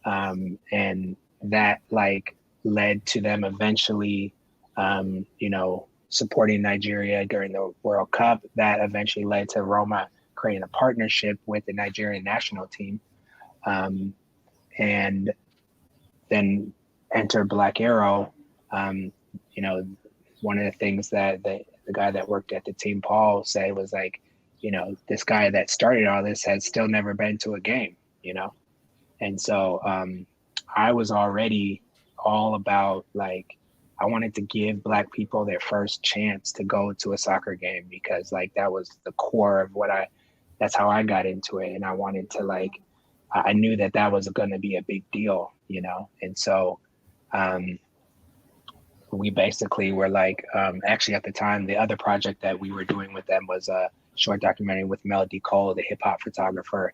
And that like led to them eventually, supporting Nigeria during the World Cup. That eventually led to Roma creating a partnership with the Nigerian national team. And then enter Black Arrow. One of the things that the guy that worked at the team, Paul, said was like, this guy that started all this has still never been to a game, And so I was already all about like, I wanted to give Black people their first chance to go to a soccer game, because like that was the core of that's how I got into it. And I wanted to like, I knew that was going to be a big deal, And so we basically were like, actually at the time, the other project that we were doing with them was a short documentary with Mel D. Cole, the hip hop photographer.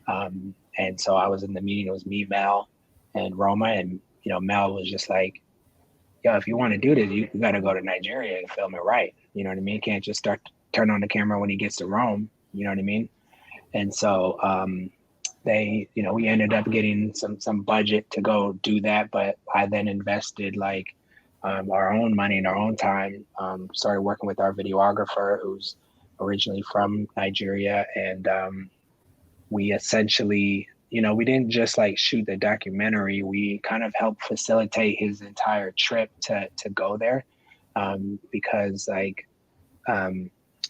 And so I was in the meeting. It was me, Mel, and Roma. And, Mel was just like, yo, if you want to do this, you got to go to Nigeria and film it right. You know what I mean? You can't just turn on the camera when he gets to Rome. You know what I mean? And so we ended up getting some budget to go do that. But I then invested like our own money and our own time, started working with our videographer who's originally from Nigeria. And we essentially, we didn't just like shoot the documentary. We kind of helped facilitate his entire trip to go there, because like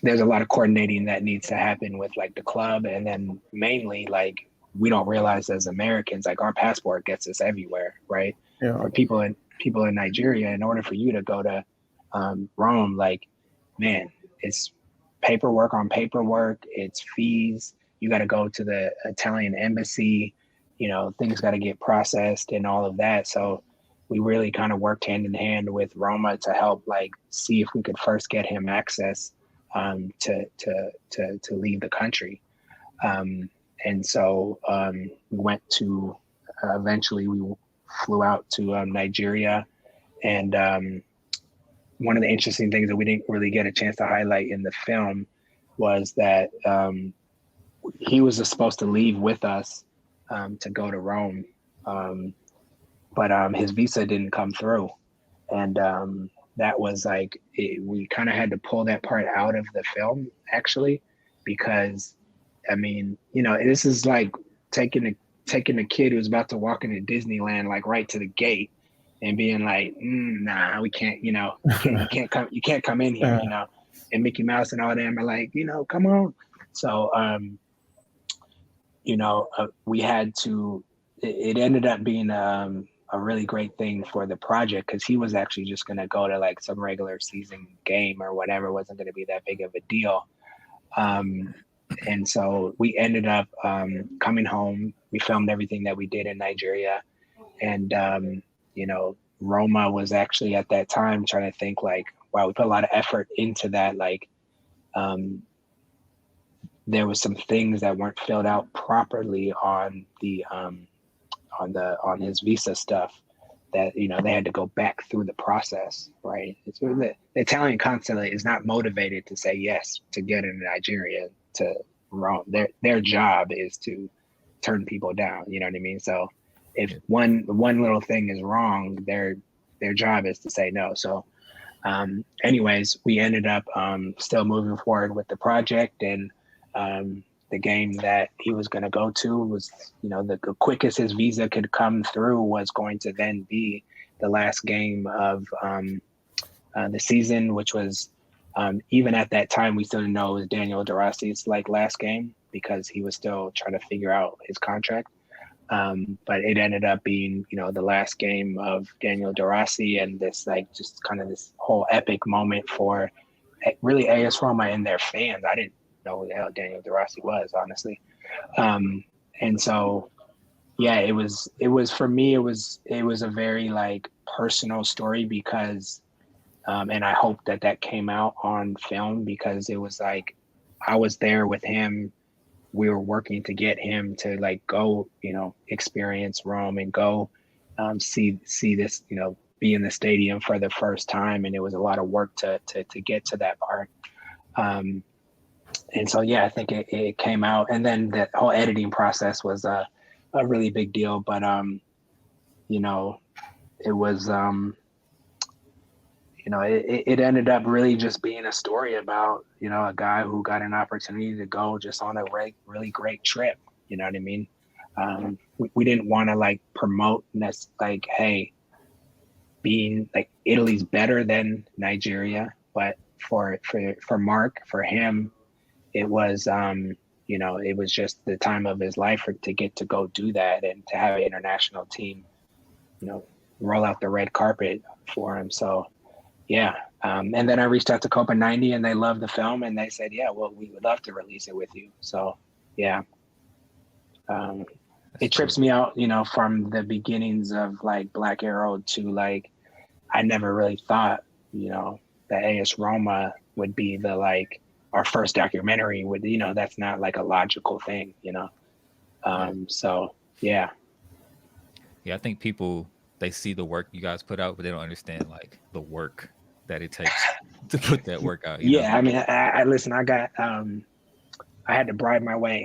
there's a lot of coordinating that needs to happen with like the club. And then mainly like we don't realize as Americans, like our passport gets us everywhere, right?
Yeah.
For people in Nigeria, in order for you to go to Rome, like, man, it's paperwork on paperwork, it's fees. You got to go to the Italian embassy, things got to get processed and all of that. So we really kind of worked hand in hand with Roma to help like see if we could first get him access to leave the country. And so we went to, eventually we flew out to Nigeria. And one of the interesting things that we didn't really get a chance to highlight in the film was that he was supposed to leave with us to go to Rome. But his visa didn't come through. And that was like, we kind of had to pull that part out of the film, actually, because, I mean, this is like taking a kid who's about to walk into Disneyland, like right to the gate and being like, nah, we can't, you can't come in here, and Mickey Mouse and all them are like, come on. So, we had to, it ended up being a really great thing for the project, because he was actually just going to go to like some regular season game or whatever. It wasn't going to be that big of a deal. And so we ended up coming home. We filmed everything that we did in Nigeria. And, Roma was actually at that time trying to think like, wow, we put a lot of effort into that. Like, there was some things that weren't filled out properly on the on his visa stuff that, they had to go back through the process, right? It's the Italian consulate is not motivated to say yes to get into Nigeria to Rome. Their job is to turn people down. You know what I mean? So if one little thing is wrong, their job is to say no. So anyways, we ended up still moving forward with the project, and the game that he was going to go to was, the quickest his visa could come through was going to then be the last game of the season, which was, even at that time, we still didn't know it was Daniel DeRossi's like last game, because he was still trying to figure out his contract. But it ended up being, the last game of Daniel DeRossi, and this like just kind of this whole epic moment for really AS Roma and their fans. I didn't know who the hell Daniel DeRossi was, honestly. And so, yeah, it was for me, it was a very like personal story, because, and I hope that came out on film, because it was like, I was there with him we were working to get him to like go, experience Rome and go see this, be in the stadium for the first time. And it was a lot of work to get to that part. And so, yeah, I think it came out, and then the whole editing process was a really big deal. But, it was, it ended up really just being a story about, a guy who got an opportunity to go just on a really great trip. You know what I mean? We didn't want to like promote this, like, hey, being like Italy's better than Nigeria, but for Mark, for him, it was, it was just the time of his life to get to go do that and to have an international team, roll out the red carpet for him. So, yeah. And then I reached out to Copa 90 and they loved the film and they said, yeah, well, we would love to release it with you. So, yeah. It trips me out, from the beginnings of like Black Arrow to like, I never really thought, that AS Roma would be the like our first documentary would, that's not like a logical thing, So yeah.
Yeah, I think people, they see the work you guys put out, but they don't understand like the work that it takes to put that work out. You know?
I mean, I listen, I got I had to bribe my way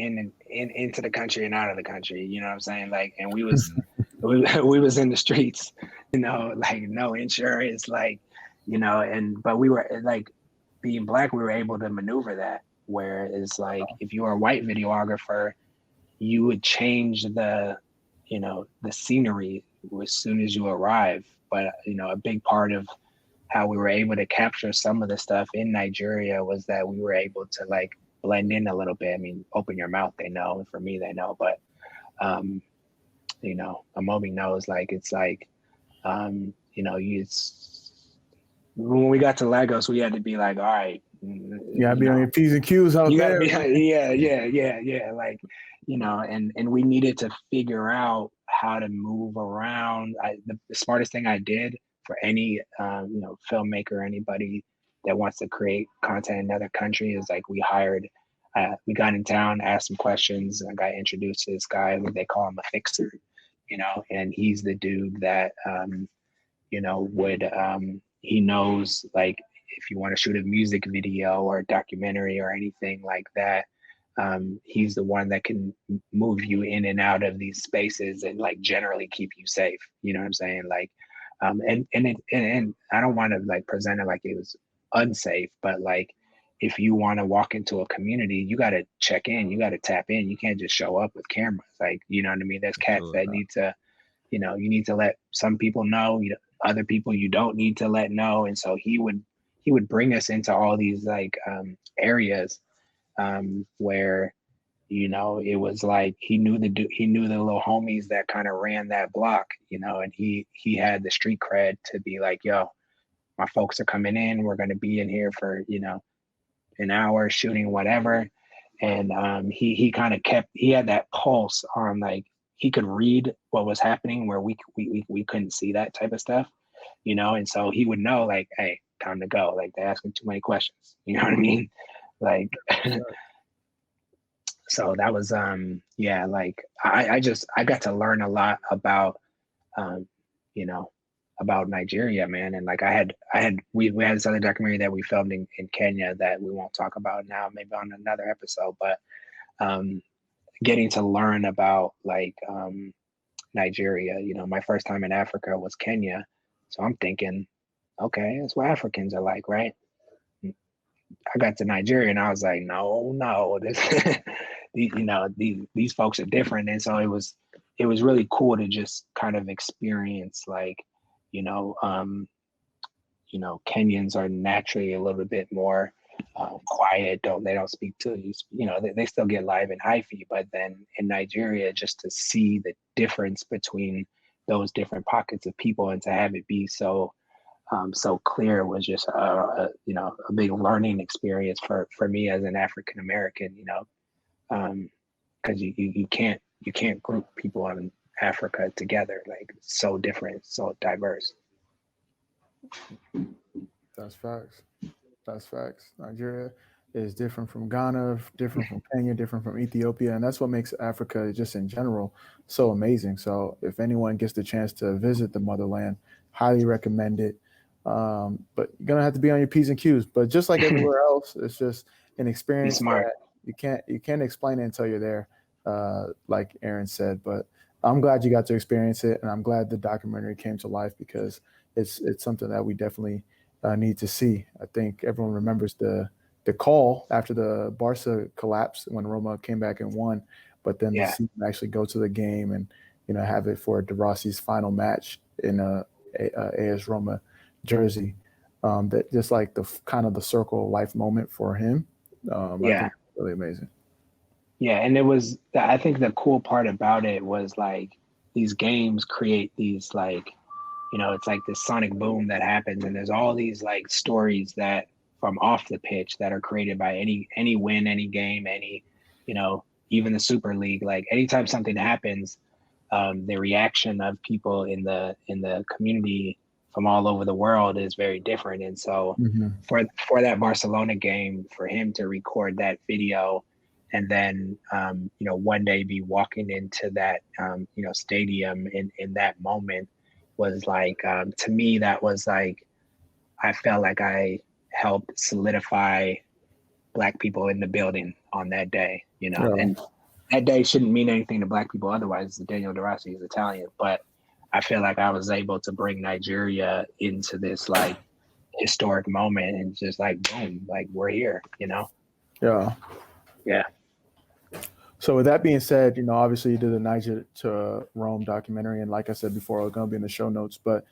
into the country and out of the country, you know what I'm saying? Like, and we was we was in the streets, like no insurance, like, but we were like, being Black, we were able to maneuver that, where it's like, if you were a white videographer, you would change the scenery as soon as you arrive. But, a big part of how we were able to capture some of the stuff in Nigeria was that we were able to like blend in a little bit. I mean, open your mouth, they know, and for me, they know, but, Amobi knows, like, it's like, when we got to Lagos, we had to be like, all right.
You gotta be on your P's and Q's out there.
Yeah. Like, and we needed to figure out how to move around. The smartest thing I did for any, filmmaker, anybody that wants to create content in another country is like, we got in town, asked some questions, and I got introduced to this guy, what they call him a fixer, and he's the dude that, would, he knows, like, if you want to shoot a music video or a documentary or anything like that, he's the one that can move you in and out of these spaces and like generally keep you safe. You know what I'm saying? Like, and I don't want to like present it like it was unsafe, but like, if you want to walk into a community, you got to check in, you got to tap in. You can't just show up with cameras. Like, you know what I mean? There's cats that need to, you need to let some people know, other people you don't need to let know. And so he would bring us into all these like areas where, it was like he knew the little homies that kind of ran that block, and he had the street cred to be like, yo, my folks are coming in, we're going to be in here for, an hour shooting whatever. And he kind of he had that pulse on, like, he could read what was happening where we couldn't see that type of stuff, and so he would know, like, hey, time to go. Like, they're asking too many questions. You know what I mean? Like, so that was, like, I got to learn a lot about, about Nigeria, man. And like, we had this other documentary that we filmed in Kenya that we won't talk about now, maybe on another episode, but, getting to learn about like, Nigeria, my first time in Africa was Kenya. So I'm thinking, okay, that's what Africans are like, right? I got to Nigeria and I was like, no, this, these folks are different. And so it was really cool to just kind of experience, like, Kenyans are naturally a little bit more quiet. They don't speak to you. They still get live in hyphy, but then in Nigeria, just to see the difference between those different pockets of people and to have it be so clear was just a big learning experience for me as an African American. Because you can't group people in Africa together, like, so different, so diverse.
That's facts. Nigeria, is different from Ghana, different from Kenya, different from Ethiopia, and that's what makes Africa just in general so amazing. So if anyone gets the chance to visit the motherland, highly recommend it. But you're gonna have to be on your P's and Q's. But just like everywhere else, it's just an
Be
experience
smart.
that you can't explain it until you're there, like Aaron said. But I'm glad you got to experience it, and I'm glad the documentary came to life because it's something that we definitely need to see. I think everyone remembers the call after the Barca collapse when Roma came back and won, but then to
Yeah.
see him actually go to the game and have it for De Rossi's final match in a AS Roma jersey, that just like the kind of the circle of life moment for him. I
Yeah.
think it's really amazing.
Yeah. And I think the cool part about it was like these games create these like, it's like this sonic boom that happens, and there's all these like stories that from off the pitch that are created by any win, any game, any, even the Super League. Like anytime something happens, the reaction of people in the community from all over the world is very different. And so
Mm-hmm.
for that Barcelona game, for him to record that video and then one day be walking into that stadium in that moment was like, to me, that was like, I felt like I helped solidify Black people in the building on that day,
Yeah.
and that day shouldn't mean anything to Black people. Otherwise, Daniel De Rossi is Italian, but I feel like I was able to bring Nigeria into this like historic moment and just like, boom, like we're here,
Yeah.
Yeah.
So with that being said, obviously you did the Niger to Rome documentary, and like I said before, it's going to be in the show notes. But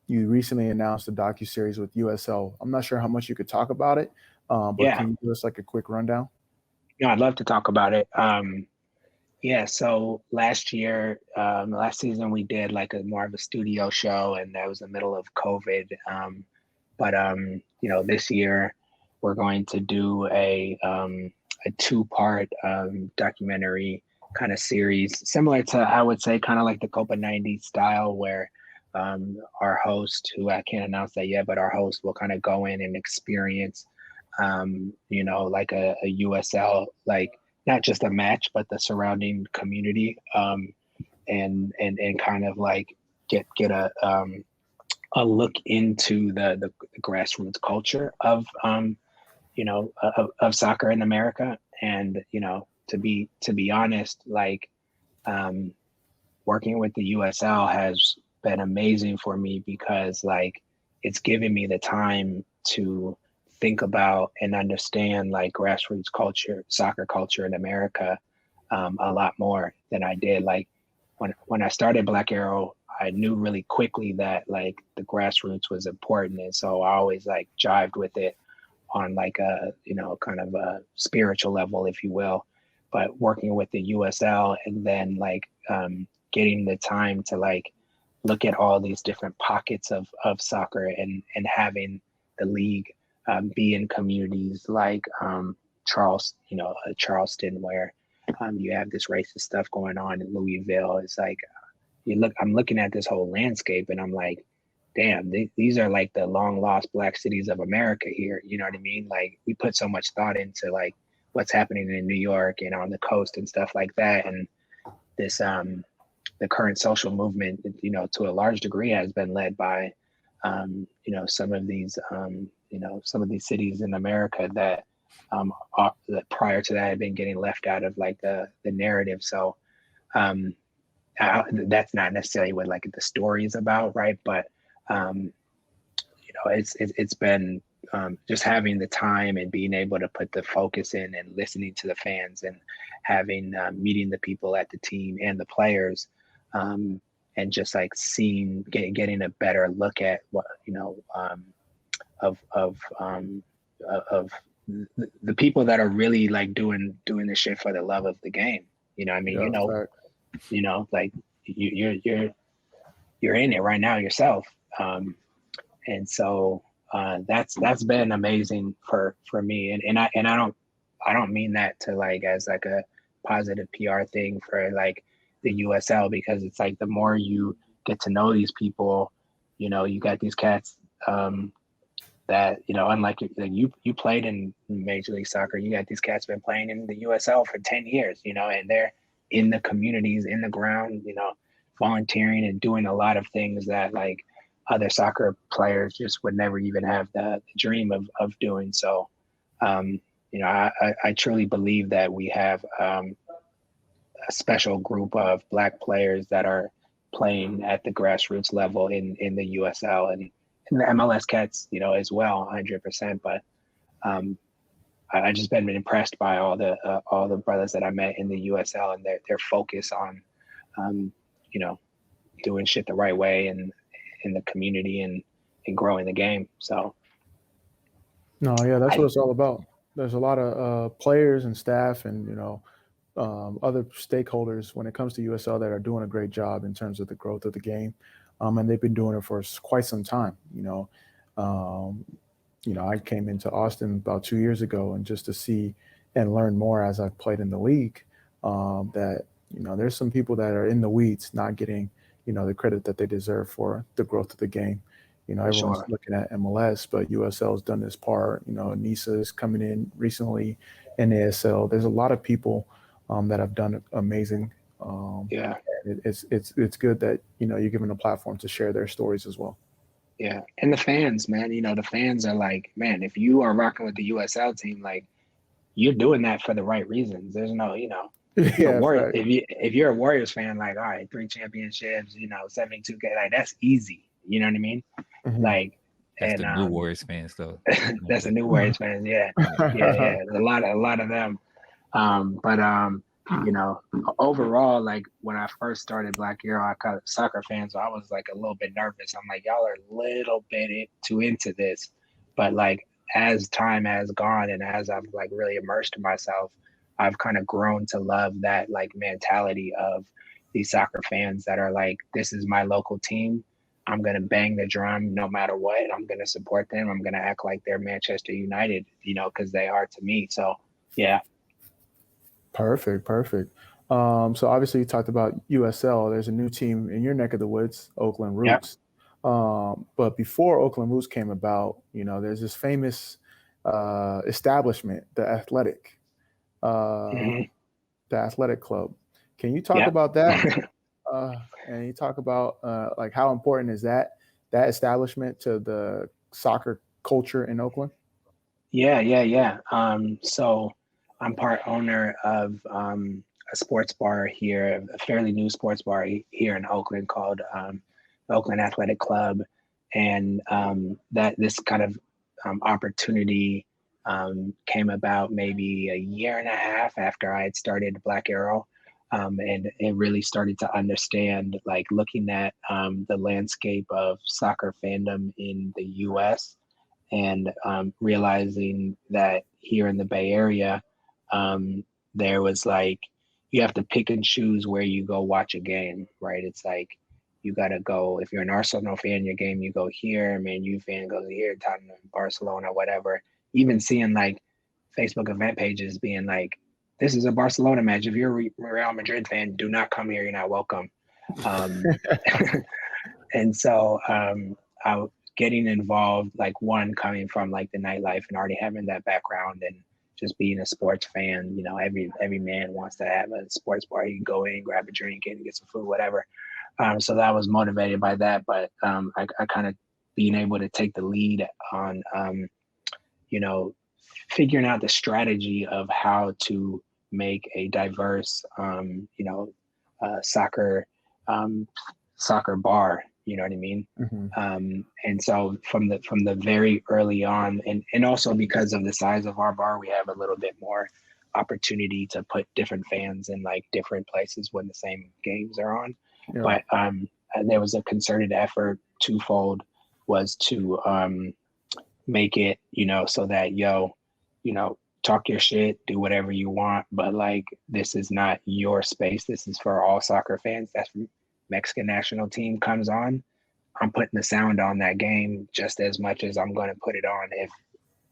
you recently announced a docu-series with USL. I'm not sure how much you could talk about it, but
Yeah.
can you give us like a quick rundown?
I'd love to talk about it. Yeah, so last season we did like a more of a studio show, and that was the middle of COVID. But this year we're going to do a 2-part documentary kind of series, similar to, I would say, kind of like the Copa 90 style, where our host, who I can't announce that yet, but our host will kind of go in and experience, like a USL, like not just a match, but the surrounding community, and kind of like get a look into the grassroots culture of of soccer in America. And to be honest, like working with the USL has been amazing for me, because like it's given me the time to think about and understand like grassroots culture, soccer culture in America, a lot more than I did. Like when I started Black Arrow, I knew really quickly that like the grassroots was important, and so I always like jived with it on like a kind of a spiritual level, if you will. But working with the USL and then like getting the time to like look at all these different pockets of soccer, and having the league be in communities like Charleston, where you have this racist stuff going on in Louisville. It's like I'm looking at this whole landscape, and I'm like, damn, these are like the long lost Black cities of America here. You know what I mean? Like we put so much thought into like what's happening in New York and on the coast and stuff like that. And this the current social movement, to a large degree has been led by some of these cities in America that that prior to that had been getting left out of like the narrative. So that's not necessarily what like the story is about, right? But it's been just having the time and being able to put the focus in and listening to the fans, and having meeting the people at the team and the players, and just like getting a better look at what of the people that are really like doing this shit for the love of the game. I mean,
Yeah,
like you're in it right now yourself. And so that's been amazing for me. And I don't mean that to like as like a positive PR thing for like the USL, because it's like the more you get to know these people, you got these cats that, unlike you played in Major League Soccer, you got these cats been playing in the USL for 10 years, and they're in the communities, in the ground, volunteering and doing a lot of things that like other soccer players just would never even have the dream of doing. So, I truly believe that we have a special group of Black players that are playing at the grassroots level in the USL and in the MLS cats, as well, 100%. But I just been impressed by all the brothers that I met in the USL and their focus on, doing shit the right way and in the community and growing the game. So.
No, yeah, that's what it's all about. There's a lot of players and staff and other stakeholders when it comes to USL that are doing a great job in terms of the growth of the game, and they've been doing it for quite some time. I came into Austin about 2 years ago, and just to see and learn more as I've played in the league, that there's some people that are in the weeds not getting the credit that they deserve for the growth of the game. Everyone's looking at MLS, but USL has done this part. NISA is coming in recently, NASL. There's a lot of people that have done amazing.
Yeah,
it's good that you're given a platform to share their stories as well.
Yeah, and the fans, man. The fans are like, man, if you are rocking with the USL team, like you're doing that for the right reasons. There's no,
Yeah,
if you're a Warriors fan, like, all right, 3 championships, 72K, like that's easy. You know what I mean?
Mm-hmm.
Like,
that's the new Warriors fans, though.
That's the new Warriors fans. Yeah. A lot of them. Overall, like when I first started Black Hero, I called it soccer fans. So I was like a little bit nervous. I'm like, y'all are a little bit too into this. But like as time has gone and as I've like really immersed myself, I've kind of grown to love that like mentality of these soccer fans that are like, this is my local team. I'm going to bang the drum no matter what. I'm going to support them. I'm going to act like they're Manchester United, because they are to me. So, yeah.
Perfect. So obviously you talked about USL. There's a new team in your neck of the woods, Oakland Roots. Yep. But before Oakland Roots came about, there's this famous establishment, the Athletic, the Athletic Club. Can you talk about that? And you talk about like how important is that establishment to the soccer culture in Oakland?
Yeah. So I'm part owner of a sports bar here, a fairly new sports bar here in Oakland called Oakland Athletic Club. And that this kind of opportunity came about maybe a year and a half after I had started Black Arrow. And it really started to understand, like looking at the landscape of soccer fandom in the US and realizing that here in the Bay Area, there was like, you have to pick and choose where you go watch a game, right? It's like, you got to go, if you're an Arsenal fan, your game, you go here, Man U fan goes here, Tottenham, Barcelona, whatever. Even seeing like Facebook event pages being like, this is a Barcelona match. If you're a Real Madrid fan, do not come here. You're not welcome. And so I getting involved, like one coming from like the nightlife and already having that background and just being a sports fan, every man wants to have a sports bar. You can go in, grab a drink and get some food, whatever. So that was motivated by that. But I kind of being able to take the lead on, figuring out the strategy of how to make a diverse, soccer bar. You know what I mean?
Mm-hmm.
And so from the very early on, and also because of the size of our bar, we have a little bit more opportunity to put different fans in like different places when the same games are on. Yeah. But there was a concerted effort, twofold, was to make it, so that talk your shit, do whatever you want, but like this is not your space. This is for all soccer fans. That's Mexican national team comes on, I'm putting the sound on that game just as much as I'm going to put it on if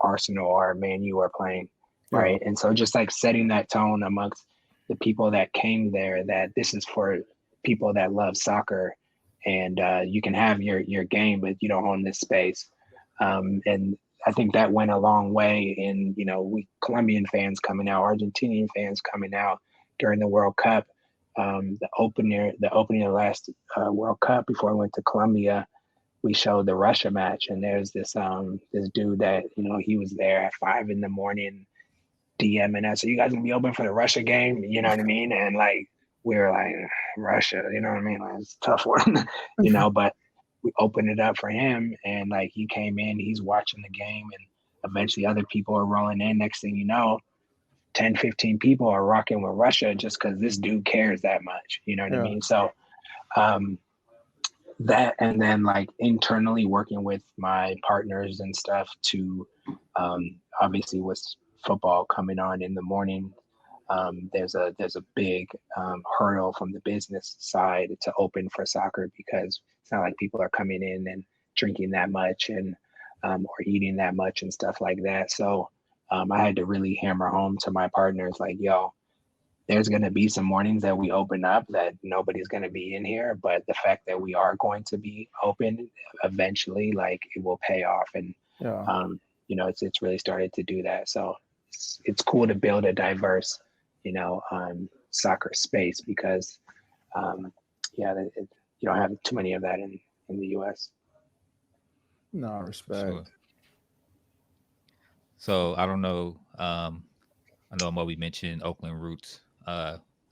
Arsenal or Man U are playing, right? Yeah. And so just like setting that tone amongst the people that came there, that this is for people that love soccer, and you can have your game, but you don't own this space. And I think that went a long way in, we Colombian fans coming out, Argentinian fans coming out during the World Cup. The opening of the last World Cup before I went to Colombia, we showed the Russia match, and there's this dude that he was there at 5 a.m. DMing us, so you guys gonna be open for the Russia game? You know what I mean? And like we were like, Russia, you know what I mean? Like, it's a tough one, but we opened it up for him, and like he came in, he's watching the game, and eventually other people are rolling in. Next thing you know, 10, 15 people are rocking with Russia just because this dude cares that much. You know what I mean? So that, and then like internally working with my partners and stuff to obviously with football coming on in the morning, there's a big hurdle from the business side to open for soccer, because it's not like people are coming in and drinking that much and or eating that much and stuff like that. So I had to really hammer home to my partners like, yo, there's going to be some mornings that we open up that nobody's going to be in here, but the fact that we are going to be open eventually, like it will pay off. And it's really started to do that. So it's cool to build a diverse soccer space, because you don't have too many of that in the US.
No, respect. Sure.
So I don't know. I know Amobi mentioned Oakland Roots.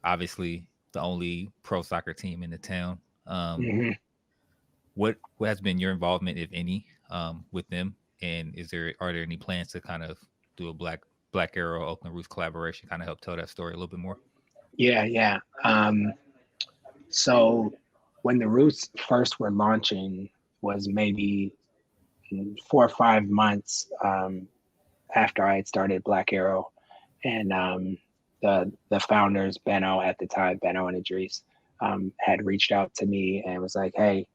Obviously the only pro soccer team in the town. What has been your involvement, if any, with them? And are there any plans to kind of do a Black Arrow Oakland Roots collaboration, kind of help tell that story a little bit more?
Yeah. So when the Roots first were launching was maybe 4 or 5 months after I had started Black Arrow, and the founders, Benno at the time, Benno and Idris, had reached out to me and was like, hey,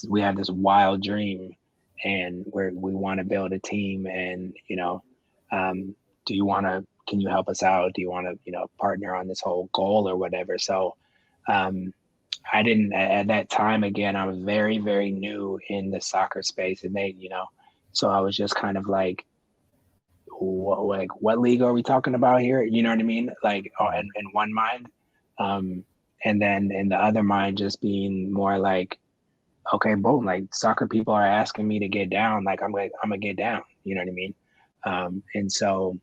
we have this wild dream, and we want to build a team, and can you help us out? Do you want to partner on this whole goal or whatever? So I didn't, at that time, again, I was very, very new in the soccer space, and so I was just kind of like, what league are we talking about here? You know what I mean? Like, in one mind. And then in the other mind, just being more like, okay, boom, like soccer people are asking me to get down. Like, I'm gonna get down. You know what I mean? And so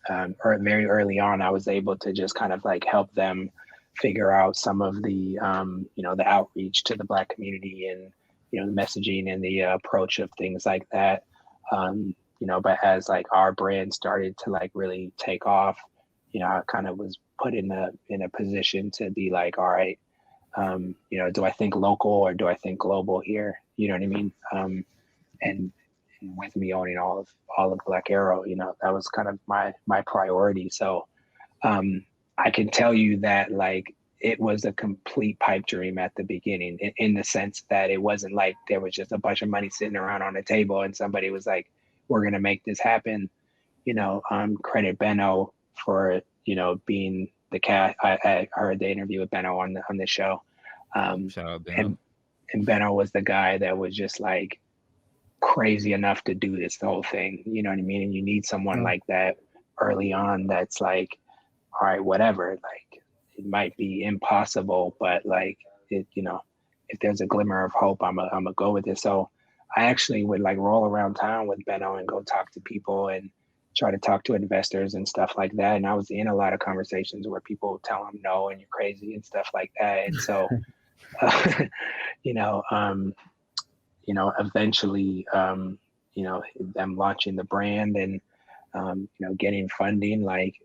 very early on, I was able to just kind of like help them figure out some of the, the outreach to the Black community, and, the messaging and the approach of things like that. But as like our brand started to like really take off, I kind of was put in a position to be like, all right, do I think local or do I think global here? You know what I mean? And with me owning all of Black Arrow, that was kind of my priority. So I can tell you that like it was a complete pipe dream at the beginning, in the sense that it wasn't like there was just a bunch of money sitting around on the table and somebody was like, we're going to make this happen. Credit Benno for, being the cat. I heard the interview with Benno on the show.
Shout out Benno.
And Benno was the guy that was just like crazy enough to do this whole thing. You know what I mean? And you need someone like that early on that's like, all right, whatever. Like, it might be impossible, but like, if there's a glimmer of hope, I'm a go with it. So I actually would like roll around town with Benno and go talk to people and try to talk to investors and stuff like that. And I was in a lot of conversations where people would tell him no and you're crazy and stuff like that. And so, eventually, them launching the brand and, getting funding, like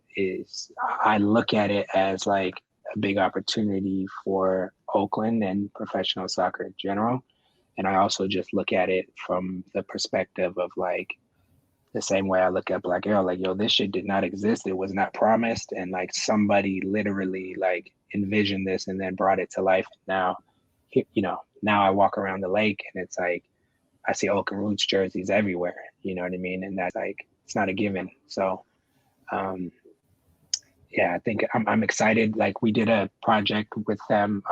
I look at it as like a big opportunity for Oakland and professional soccer in general. And I also just look at it from the perspective of like the same way I look at Black Arrow, like, yo, this shit did not exist. It was not promised. And like somebody literally like envisioned this and then brought it to life. Now, now I walk around the lake and it's like, I see Oakland Roots jerseys everywhere. You know what I mean? And that's like, it's not a given. So, I think I'm excited. Like we did a project with them.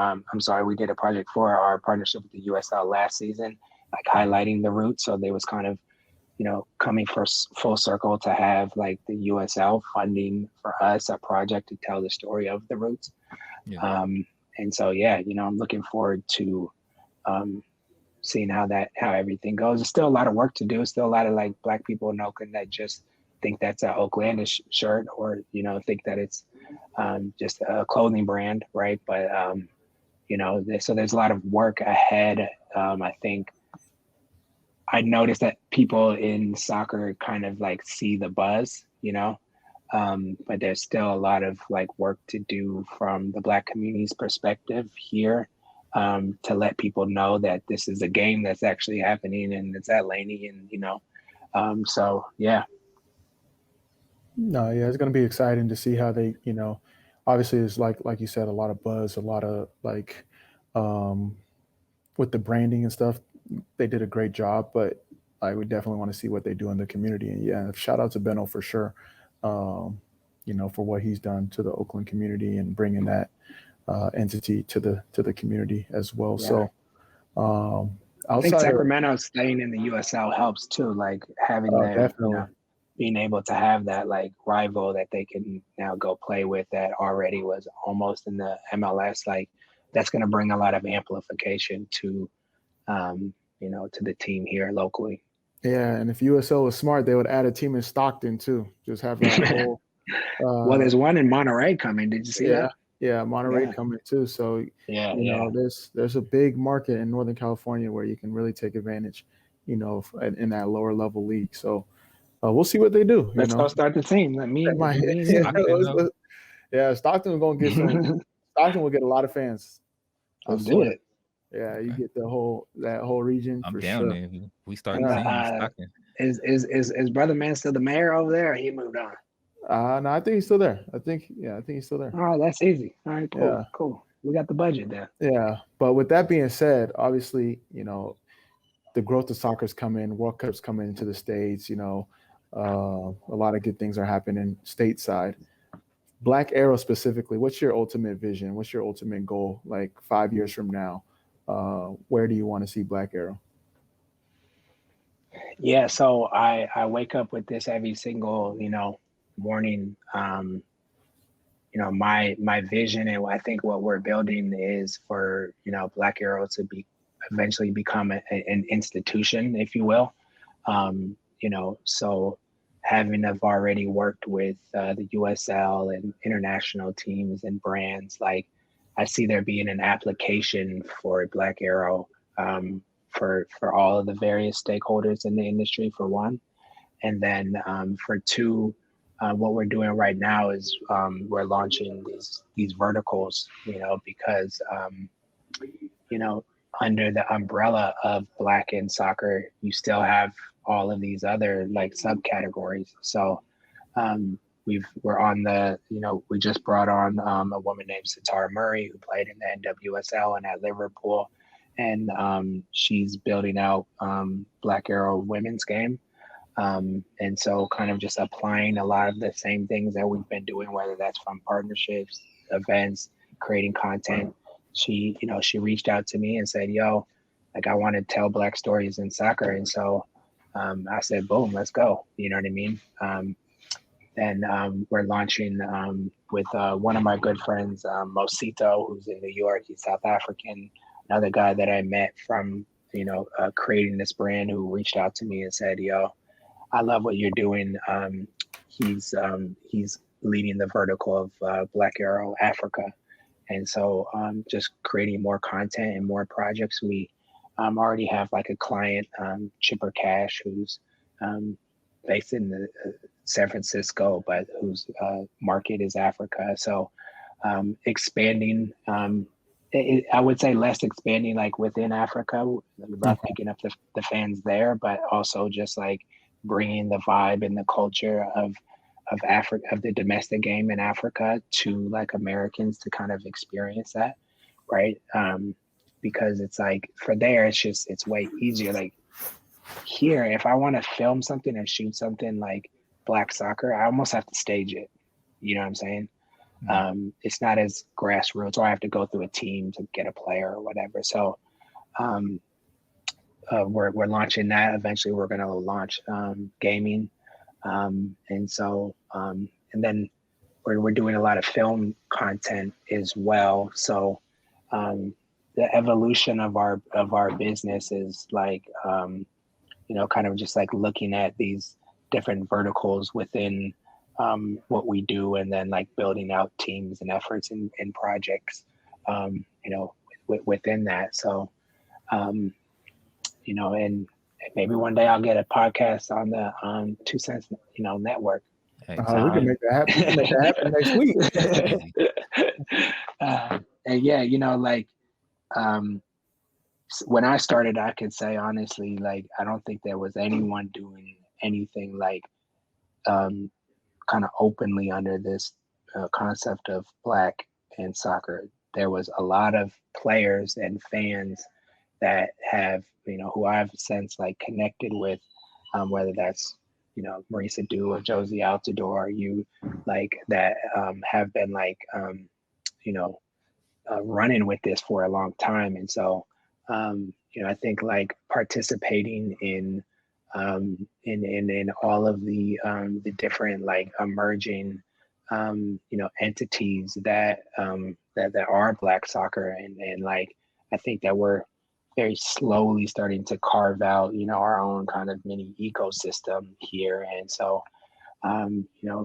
We did a project for our partnership with the USL last season, like highlighting the Roots. So there was kind of coming full circle to have like the USL funding for us a project to tell the story of the roots.
Yeah.
And so, I'm looking forward to seeing how everything goes. There's still a lot of work to do. Still a lot of like Black people in Oakland that just think that's an Oaklandish shirt, or think that it's just a clothing brand, right? But so there's a lot of work ahead. I think I noticed that people in soccer kind of like see the buzz, but there's still a lot of like work to do from the Black community's perspective here, to let people know that this is a game that's actually happening and it's at Laney, and so yeah.
No, yeah, it's going to be exciting to see how they, obviously it's like you said, a lot of buzz, a lot of like, with the branding and stuff, they did a great job, but I would definitely want to see what they do in the community. And yeah, shout out to Benno for sure, for what he's done to the Oakland community and bringing that entity to the community as well.
Yeah.
So
I think
outside of
Sacramento staying in the USL helps too, like having their,
definitely.
being able to have that like rival that they can now go play with that already was almost in the MLS. Like that's going to bring a lot of amplification to, to the team here locally.
Yeah, and if USL was smart, they would add a team in Stockton too. Just have that whole.
Well, there's one in Monterey coming. Did you see that?
Yeah, Monterey coming too. So there's a big market in Northern California where you can really take advantage, in that lower level league. So we'll see what they do.
Let's go start the team.
Stockton gonna get some. Stockton will get a lot of fans.
Let's do it.
Yeah, you get that whole region.
I'm
for
down
sure.
there. We start the team in Stockton.
Is Brother Man still the mayor over there? Or he moved on.
No, I think he's still there. I think he's still there.
All right, that's easy. All right, cool, cool. We got the budget there.
Yeah, but with that being said, obviously, the growth of soccer's coming, World Cup's coming into the States, a lot of good things are happening stateside. Black Arrow specifically, what's your ultimate vision? What's your ultimate goal? Like 5 years from now, where do you want to see Black Arrow?
Yeah, so I wake up with this every single, morning. My vision and I think what we're building is for, Black Arrow to eventually become an institution, if you will. So I've already worked with the USL and international teams and brands, like I see there being an application for Black Arrow, for all of the various stakeholders in the industry, for one. And then for two, what we're doing right now is we're launching these verticals, because, under the umbrella of Black in soccer, you still have all of these other like subcategories. So we're on the, we just brought on a woman named Sitar Murray who played in the NWSL and at Liverpool. And she's building out Black Arrow women's game. And so kind of just applying a lot of the same things that we've been doing, whether that's from partnerships, events, creating content. She reached out to me and said, yo, like I want to tell Black stories in soccer. And so I said, boom, let's go. You know what I mean? And we're launching with one of my good friends, Mosito, who's in New York. He's South African. Another guy that I met from, creating this brand, who reached out to me and said, yo, I love what you're doing. He's leading the vertical of Black Arrow Africa. And so just creating more content and more projects. We already have like a client, Chipper Cash, who's based in San Francisco, but whose market is Africa. So expanding, I would say less expanding like within Africa, about picking up the fans there, but also just like bringing the vibe and the culture of Africa, of the domestic game in Africa, to like Americans to kind of experience that, right? Because it's like for there, it's way easier. Like here, if I want to film something and shoot something like Black soccer, I almost have to stage it. You know what I'm saying? It's not as grassroots, or I have to go through a team to get a player or whatever. So we're launching that. Eventually we're going to launch gaming. And so, and then we're doing a lot of film content as well. So the evolution of our business is like, kind of just like looking at these different verticals within what we do, and then like building out teams and efforts and projects, within that. So, and maybe one day I'll get a podcast on the 2Cents, network.
Hey,
We can make that happen. We can make that happen next week.
And yeah, when I started, I could say honestly, like, I don't think there was anyone doing anything like kind of openly under this concept of Black and soccer. There was a lot of players and fans that have, who I've since like connected with, whether that's, Marisa Du or Josie Altidore, you like that have been like, running with this for a long time. And so, I think like participating in all of the different like emerging, entities that are Black soccer, and like, I think that we're very slowly starting to carve out, our own kind of mini ecosystem here. And so,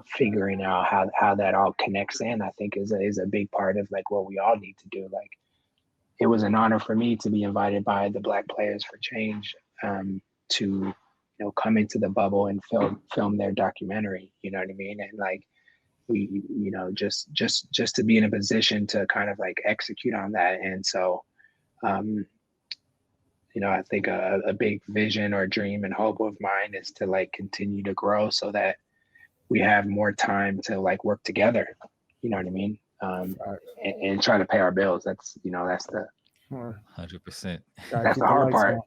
figuring out how that all connects in, I think is a big part of like what we all need to do. Like, it was an honor for me to be invited by the Black Players for Change to come into the bubble and film their documentary. You know what I mean? And like, we just to be in a position to kind of like execute on that. And so I think a big vision or dream and hope of mine is to like continue to grow so that we have more time to like work together. You know what I mean? And try to pay our bills. That's the
100%.
That's the hard part.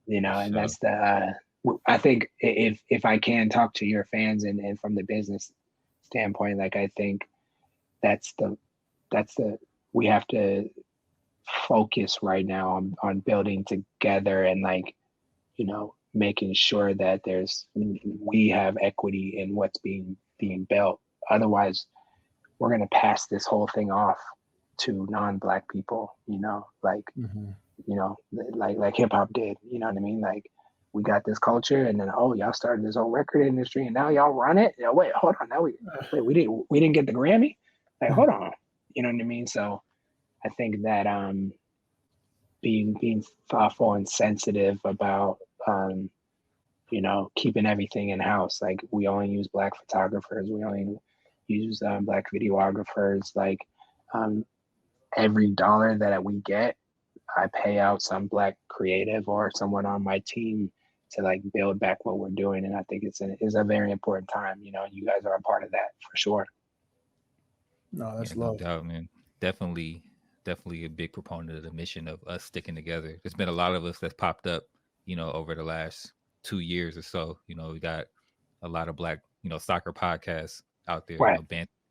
And that's the I think if I can talk to your fans and from the business standpoint, like, I think that's the we have to focus right now on building together and like, making sure that we have equity in what's being built. Otherwise, we're going to pass this whole thing off to non-Black people, like, like hip hop did, you know what I mean? Like, we got this culture, and then, oh, y'all started this whole record industry, and now y'all run it. Wait, hold on. Now we didn't get the Grammy. Like, hold on. You know what I mean? So I think that being thoughtful and sensitive about keeping everything in house. Like, we only use Black photographers. We only use Black videographers. Like, every dollar that we get, I pay out some Black creative or someone on my team to like build back what we're doing. And I think it's a very important time. You guys are a part of that for sure.
No, that's
love. No doubt, man. Definitely a big proponent of the mission of us sticking together. There's been a lot of us that's popped up, over the last 2 years or so. We got a lot of Black, soccer podcasts out there.
Right.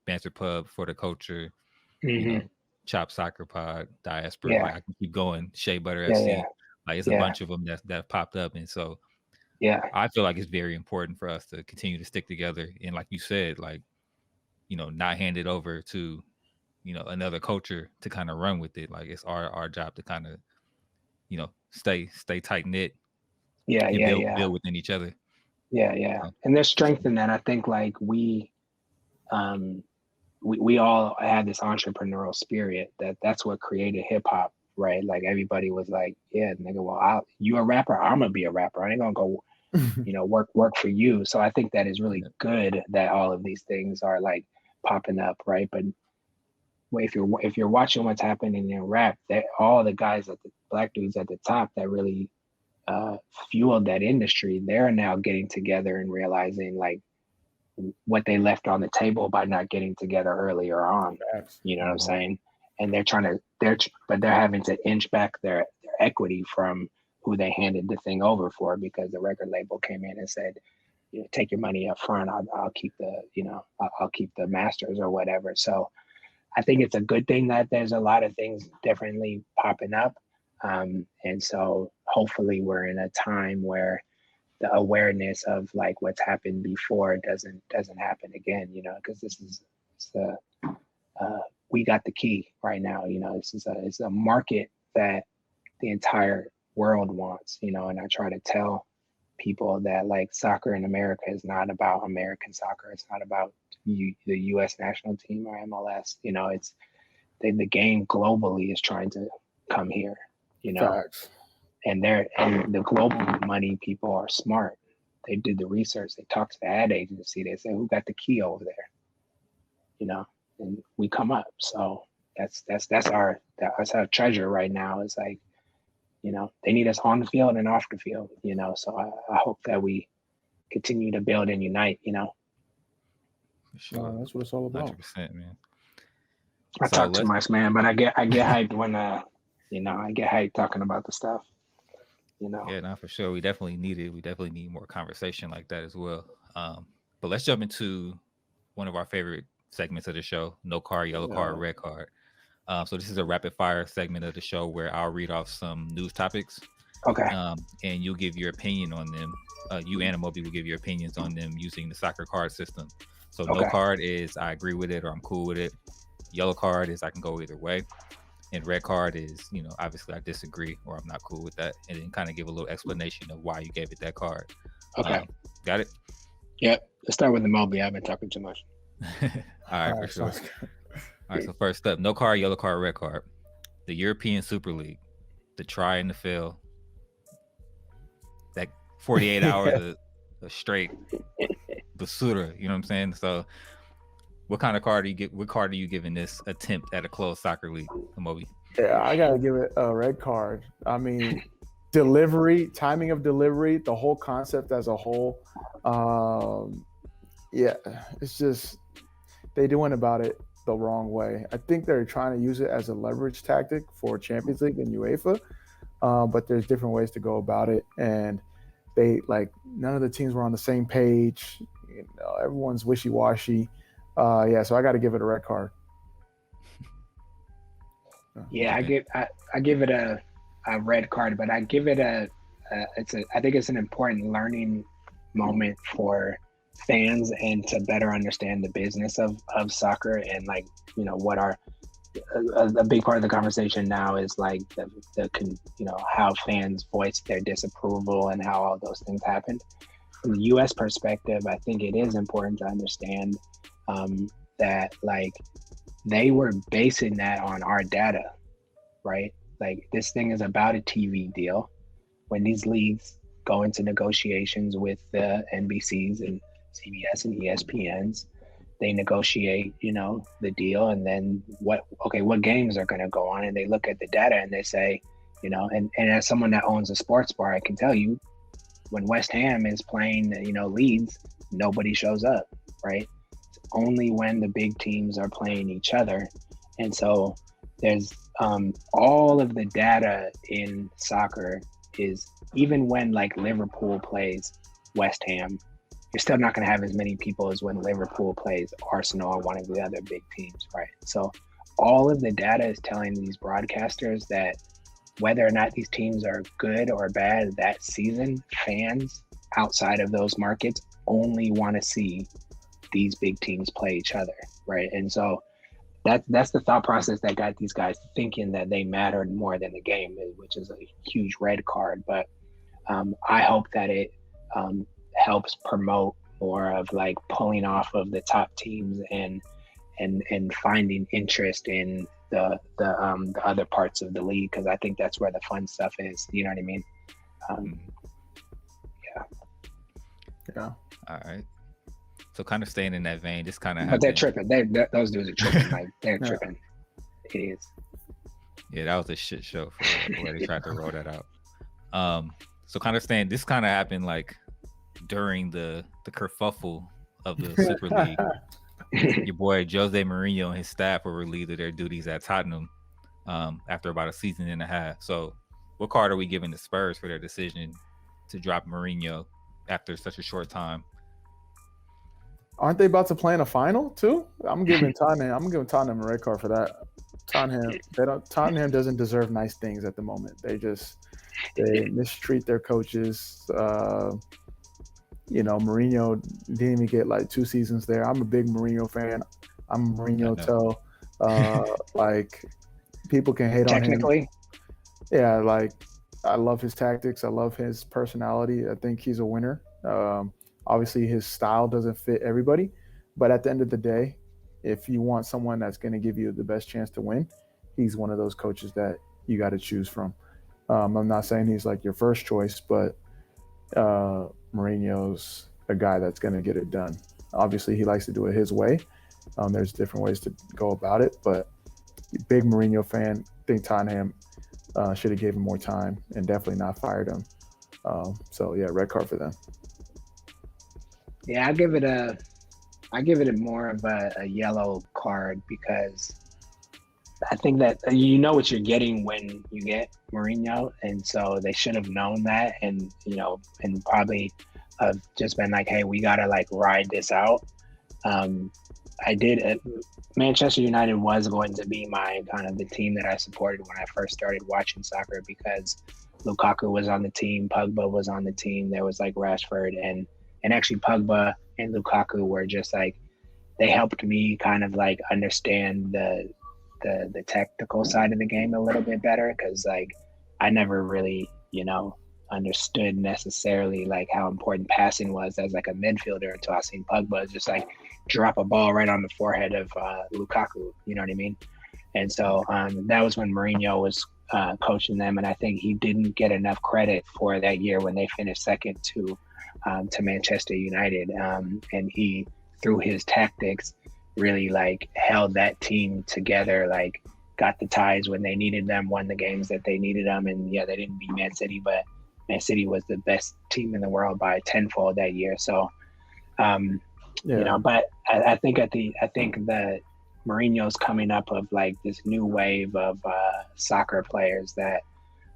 Banter Pub for the Culture,
Mm-hmm.
Chop Soccer Pod, Diaspora.
Yeah.
Like, I can keep going. Shea Butter
Yeah,
FC.
yeah.
Like, it's a bunch of them that have popped up, and so I feel like it's very important for us to continue to stick together. And like you said, like, not hand it over to another culture to kind of run with it. Like, it's our job to kind of stay tight knit. Build within each other.
And there's strength in that. I think like we all had this entrepreneurial spirit that's what created hip hop, right? Like, everybody was like, yeah, nigga, well, you a rapper, I'm gonna be a rapper. I ain't gonna go work for you. So I think that is really good that all of these things are like popping up, right? But if you're watching what's happening in rap, that all the guys the Black dudes at the top that really fueled that industry, they're now getting together and realizing like what they left on the table by not getting together earlier on. You know what I'm saying? And they're having to inch back their equity from who they handed the thing over for, because the record label came in and said, take your money up front. I'll keep I'll keep the masters or whatever. So I think it's a good thing that there's a lot of things differently popping up. And so hopefully we're in a time where the awareness of like what's happened before doesn't happen again, you know, because this is we got the key right now, you know. This is it's a market that the entire world wants, you know. And I try to tell people that like soccer in America is not about American soccer. It's not about the U.S. national team or MLS. You know, it's the game globally is trying to come here, you know.
Facts.
And the global money people are smart. They did the research. They talked to the ad agency. They say, who got the key over there? You know, and we come up. So that's our treasure right now. Is like, you know, they need us on the field and off the field, you know. So I hope that we continue to build and unite, you know.
Sure.
That's what it's all about.
100%, man.
I talk too much, man, but I get hyped when you know, I get hyped talking about the stuff. You know.
Yeah, no, for sure. We definitely need more conversation like that as well. But let's jump into one of our favorite segments of the show: no card, yellow card, red card. So this is a rapid fire segment of the show where I'll read off some news topics.
Okay.
And you'll give your opinion on them. You and Amobi will give your opinions on them using the soccer card system. So no card is I agree with it or I'm cool with it. Yellow card is I can go either way. And red card is, you know, obviously I disagree or I'm not cool with that. And then kind of give a little explanation of why you gave it that card.
Okay.
Got it?
Yep. Let's start with the Amobi. I've been talking too much.
All right, for sure. All right, so first up, no card, yellow card, red card. The European Super League, the try and the fail. That 48 hours of straight basura, you know what I'm saying? So what kind of card do you get? What card are you giving this attempt at a closed soccer league, Amobi?
Yeah, I gotta give it a red card. I mean, delivery, timing of delivery, the whole concept as a whole. Yeah, it's just they doing about it the wrong way. I think they're trying to use it as a leverage tactic for Champions League and UEFA, but there's different ways to go about it. And they like none of the teams were on the same page. You know, everyone's wishy-washy. Yeah, so I got to give it a red card.
Yeah, I give it a red card, but I give it I think it's an important learning moment for fans and to better understand the business of soccer. And like, you know, what are a big part of the conversation now is like the you know, how fans voice their disapproval and how all those things happened. From the US perspective, I think it is important to understand that like they were basing that on our data, right? Like this thing is about a TV deal. When these leagues go into negotiations with the NBCs and CBS and ESPNs, they negotiate, you know, the deal, and then what games are going to go on, and they look at the data and they say, you know, and as someone that owns a sports bar, I can tell you, when West Ham is playing, you know, Leeds, nobody shows up, right? It's only when the big teams are playing each other. And so there's all of the data in soccer is, even when like Liverpool plays West Ham, you're still not going to have as many people as when Liverpool plays Arsenal or one of the other big teams, right? So all of the data is telling these broadcasters that whether or not these teams are good or bad that season, fans outside of those markets only want to see these big teams play each other, right? And so that's the thought process that got these guys thinking that they mattered more than the game, which is a huge red card. But I hope that it helps promote more of like pulling off of the top teams and finding interest in the other parts of the league, because I think that's where the fun stuff is. You know what I mean?
Yeah.
All right. So kind of staying in that vein, this kind of.
But they're tripping. Those dudes are tripping. Like they're tripping. Idiots.
Yeah, that was a shit show for the way they tried to roll that out. So kind of staying. This kind of happened like during the kerfuffle of the Super League. Your boy Jose Mourinho and his staff were relieved of their duties at Tottenham after about a season and a half. So what card are we giving the Spurs for their decision to drop Mourinho after such a short time?
Aren't they about to play in a final too? I'm giving Tottenham a red card for that. Tottenham doesn't deserve nice things at the moment. They mistreat their coaches. Mourinho didn't even get like 2 seasons there. I'm a big Mourinho fan. I'm a Mourinho tell. Like people can hate on him.
Technically,
Yeah, like I love his tactics. I love his personality. I think he's a winner. Obviously, his style doesn't fit everybody, but at the end of the day, if you want someone that's going to give you the best chance to win, he's one of those coaches that you got to choose from. I'm not saying he's like your first choice, but Mourinho's a guy that's going to get it done. Obviously, he likes to do it his way. There's different ways to go about it, but big Mourinho fan. Think Tottenham should have gave him more time and definitely not fired him. So yeah, red card for them.
Yeah, I give it a more of a yellow card because I think that you know what you're getting when you get Mourinho, and so they should have known that, and and probably have just been like, hey, we gotta like ride this out. Manchester United was going to be my kind of the team that I supported when I first started watching soccer because Lukaku was on the team, Pogba was on the team, there was like Rashford, and actually Pogba and Lukaku were just like, they helped me kind of like understand the technical side of the game a little bit better because like I never really understood necessarily like how important passing was as like a midfielder until I seen Pogba just like drop a ball right on the forehead of Lukaku, you know what I mean? And so that was when Mourinho was coaching them, and I think he didn't get enough credit for that year when they finished second to Manchester United, and he through his tactics really like held that team together, like got the ties when they needed them, won the games that they needed them, and yeah, they didn't beat Man City, but Man City was the best team in the world by tenfold that year. So but I think that Mourinho's coming up of like this new wave of soccer players that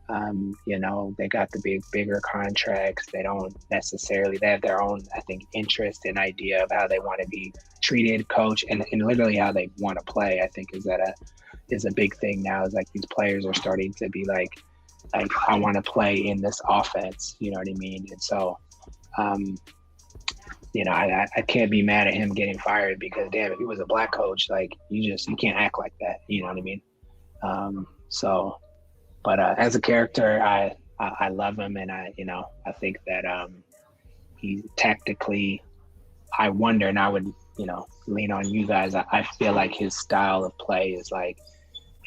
they got the bigger contracts. They don't necessarily, they have their own, I think, interest and idea of how they want to be treated, coached, and literally how they want to play. I think is a big thing now. Is like these players are starting to be like I want to play in this offense. You know what I mean? And so, I can't be mad at him getting fired because damn, if he was a black coach, like you can't act like that. You know what I mean? But as a character, I love him, and I think that he tactically, I wonder, and I would lean on you guys. I feel like his style of play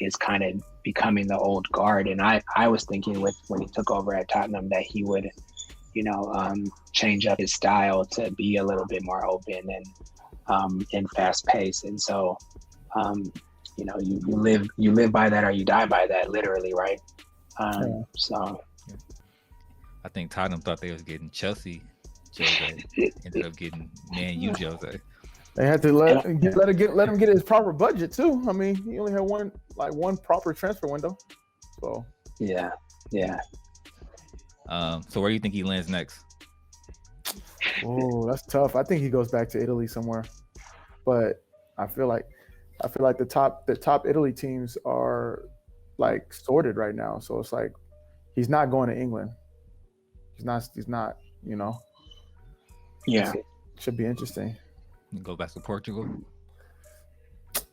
is kind of becoming the old guard, and I was thinking when he took over at Tottenham that he would change up his style to be a little bit more open and fast paced, and so. You live by that or you die by that, literally, right? So
I think Tottenham thought they was getting Chelsea Jose, ended up getting Man U Jose.
They had to let him get his proper budget too. I mean, he only had one proper transfer window. So
yeah.
So where do you think he lands next?
Oh, that's tough. I think he goes back to Italy somewhere, but I feel like the top Italy teams are like sorted right now. So it's like he's not going to England. He's not.
Yeah.
Should be interesting.
Go back to Portugal.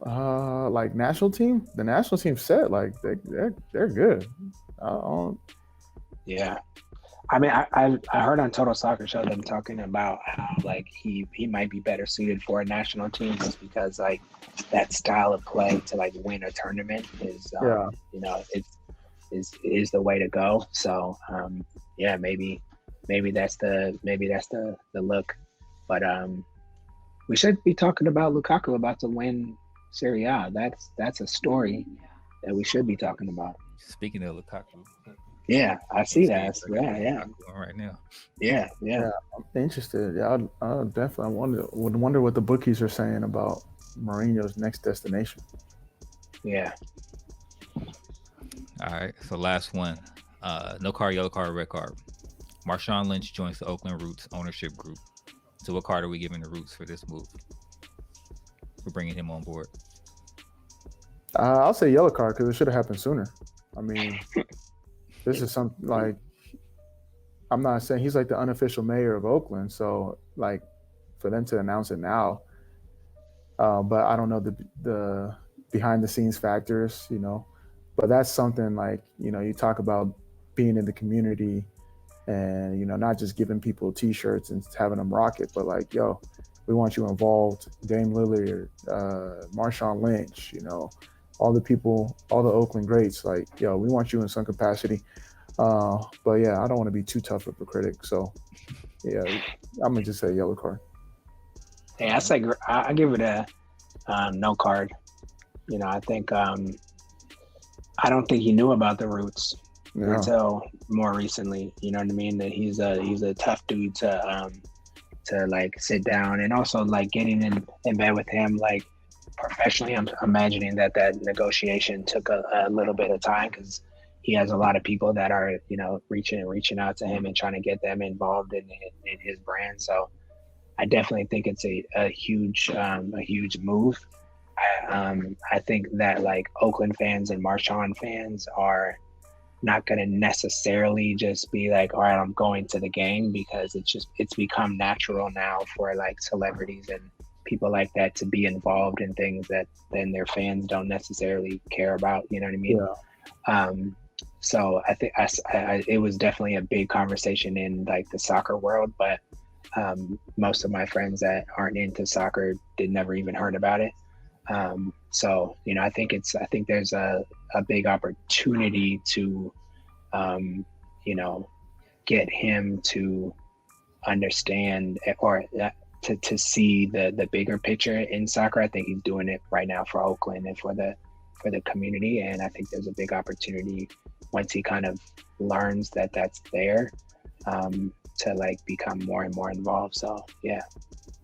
Like national team. The national team set like they're good.
Yeah. I mean, I heard on Total Soccer Show them talking about how like he might be better suited for a national team just because like that style of play to like win a tournament is is the way to go. So maybe that's the look. But we should be talking about Lukaku about to win Serie A. That's a story that we should be talking about.
Speaking of Lukaku.
Yeah, I see that. Yeah.
Right now.
Yeah.
I'm interested. Yeah, I definitely would wonder what the bookies are saying about Mourinho's next destination.
Yeah.
All right. So last one. No card, yellow card, red card. Marshawn Lynch joins the Oakland Roots ownership group. So what card are we giving the Roots for this move? We're bringing him on board.
I'll say yellow card because it should have happened sooner. I mean, this is something like I'm not saying he's like the unofficial mayor of Oakland, so like for them to announce it now, but I don't know the behind the scenes factors, but that's something like you talk about being in the community and not just giving people t-shirts and having them rock it, but like we want you involved. Dame Lillard, Marshawn Lynch, all the people, all the Oakland greats, like we want you in some capacity. But yeah, I don't want to be too tough of a critic, so yeah, I'm gonna just say yellow card.
Yeah, I give it a no card. I think I don't think he knew about the roots until more recently. You know what I mean? That he's a tough dude to like sit down, and also like getting in bed with him like professionally. I'm imagining that negotiation took a little bit of time because he has a lot of people that are reaching out to him and trying to get them involved in his brand. So I definitely think it's a huge move. I think that like Oakland fans and Marshawn fans are not going to necessarily just be like, all right, I'm going to the game, because it's become natural now for like celebrities and people like that to be involved in things that then their fans don't necessarily care about. You know what I mean?
Yeah.
So I think it was definitely a big conversation in like the soccer world, but most of my friends that aren't into soccer never even heard about it. So I think there's a big opportunity to get him to understand or to see the bigger picture in soccer. I think he's doing it right now for Oakland and for the community, and I think there's a big opportunity once he kind of learns that that's there, to like become more and more involved. So yeah,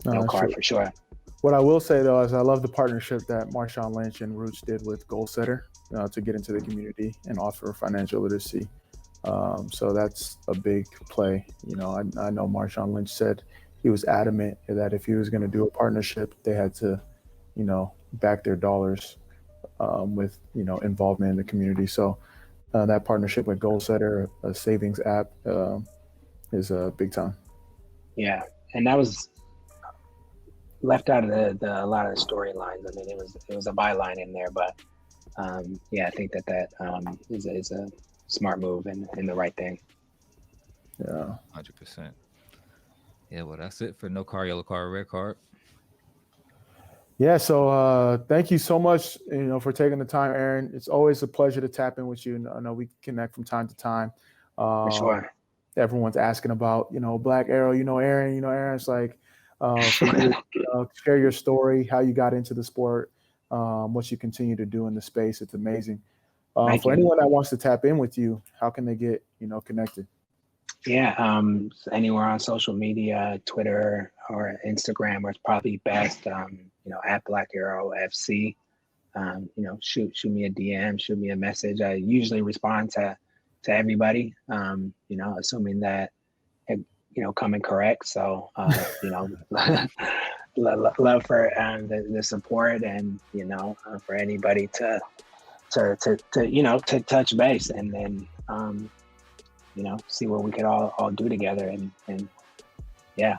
no card for sure.
What I will say though is I love the partnership that Marshawn Lynch and Roots did with Goal Setter to get into the community and offer financial literacy. So that's a big play. I know Marshawn Lynch said he was adamant that if he was going to do a partnership, they had to, back their dollars with involvement in the community. So that partnership with Goal Setter, a savings app, is big time.
Yeah, and that was left out of a lot of the storylines. I mean, it was a byline in there, but yeah, I think that is a smart move and the right thing.
Yeah,
100%. Yeah, well, that's it for no card, yellow card, red card.
Yeah, so thank you so much, for taking the time, Aaron. It's always a pleasure to tap in with you. I know we connect from time to time.
For sure.
Everyone's asking about, Black Arrow, Aaron, Aaron's like, share your story, how you got into the sport, what you continue to do in the space. It's amazing. For anyone that wants to tap in with you, how can they get, connected?
Yeah, anywhere on social media, Twitter or Instagram, where it's probably best, at Black Arrow FC. Shoot me a DM, shoot me a message. I usually respond to everybody, assuming that, coming correct. So, love for the support, and, for anybody to touch base, and then, see what we could all do together, and yeah.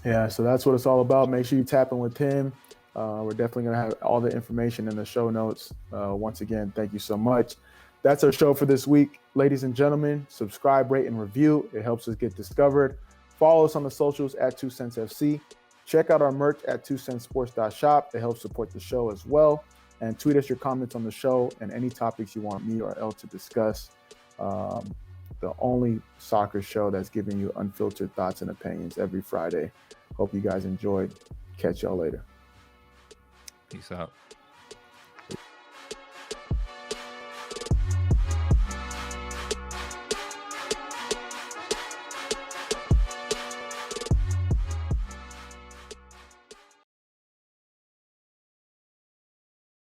Yeah, so that's what it's all about. Make sure you tap in with him. We're definitely going to have all the information in the show notes. Once again, thank you so much. That's our show for this week. Ladies and gentlemen, subscribe, rate, and review. It helps us get discovered. Follow us on the socials at 2Cents FC. Check out our merch at 2centsports.shop. It helps support the show as well. And tweet us your comments on the show and any topics you want me or Elle to discuss. The only soccer show that's giving you unfiltered thoughts and opinions every Friday. Hope you guys enjoyed. Catch y'all later.
Peace out.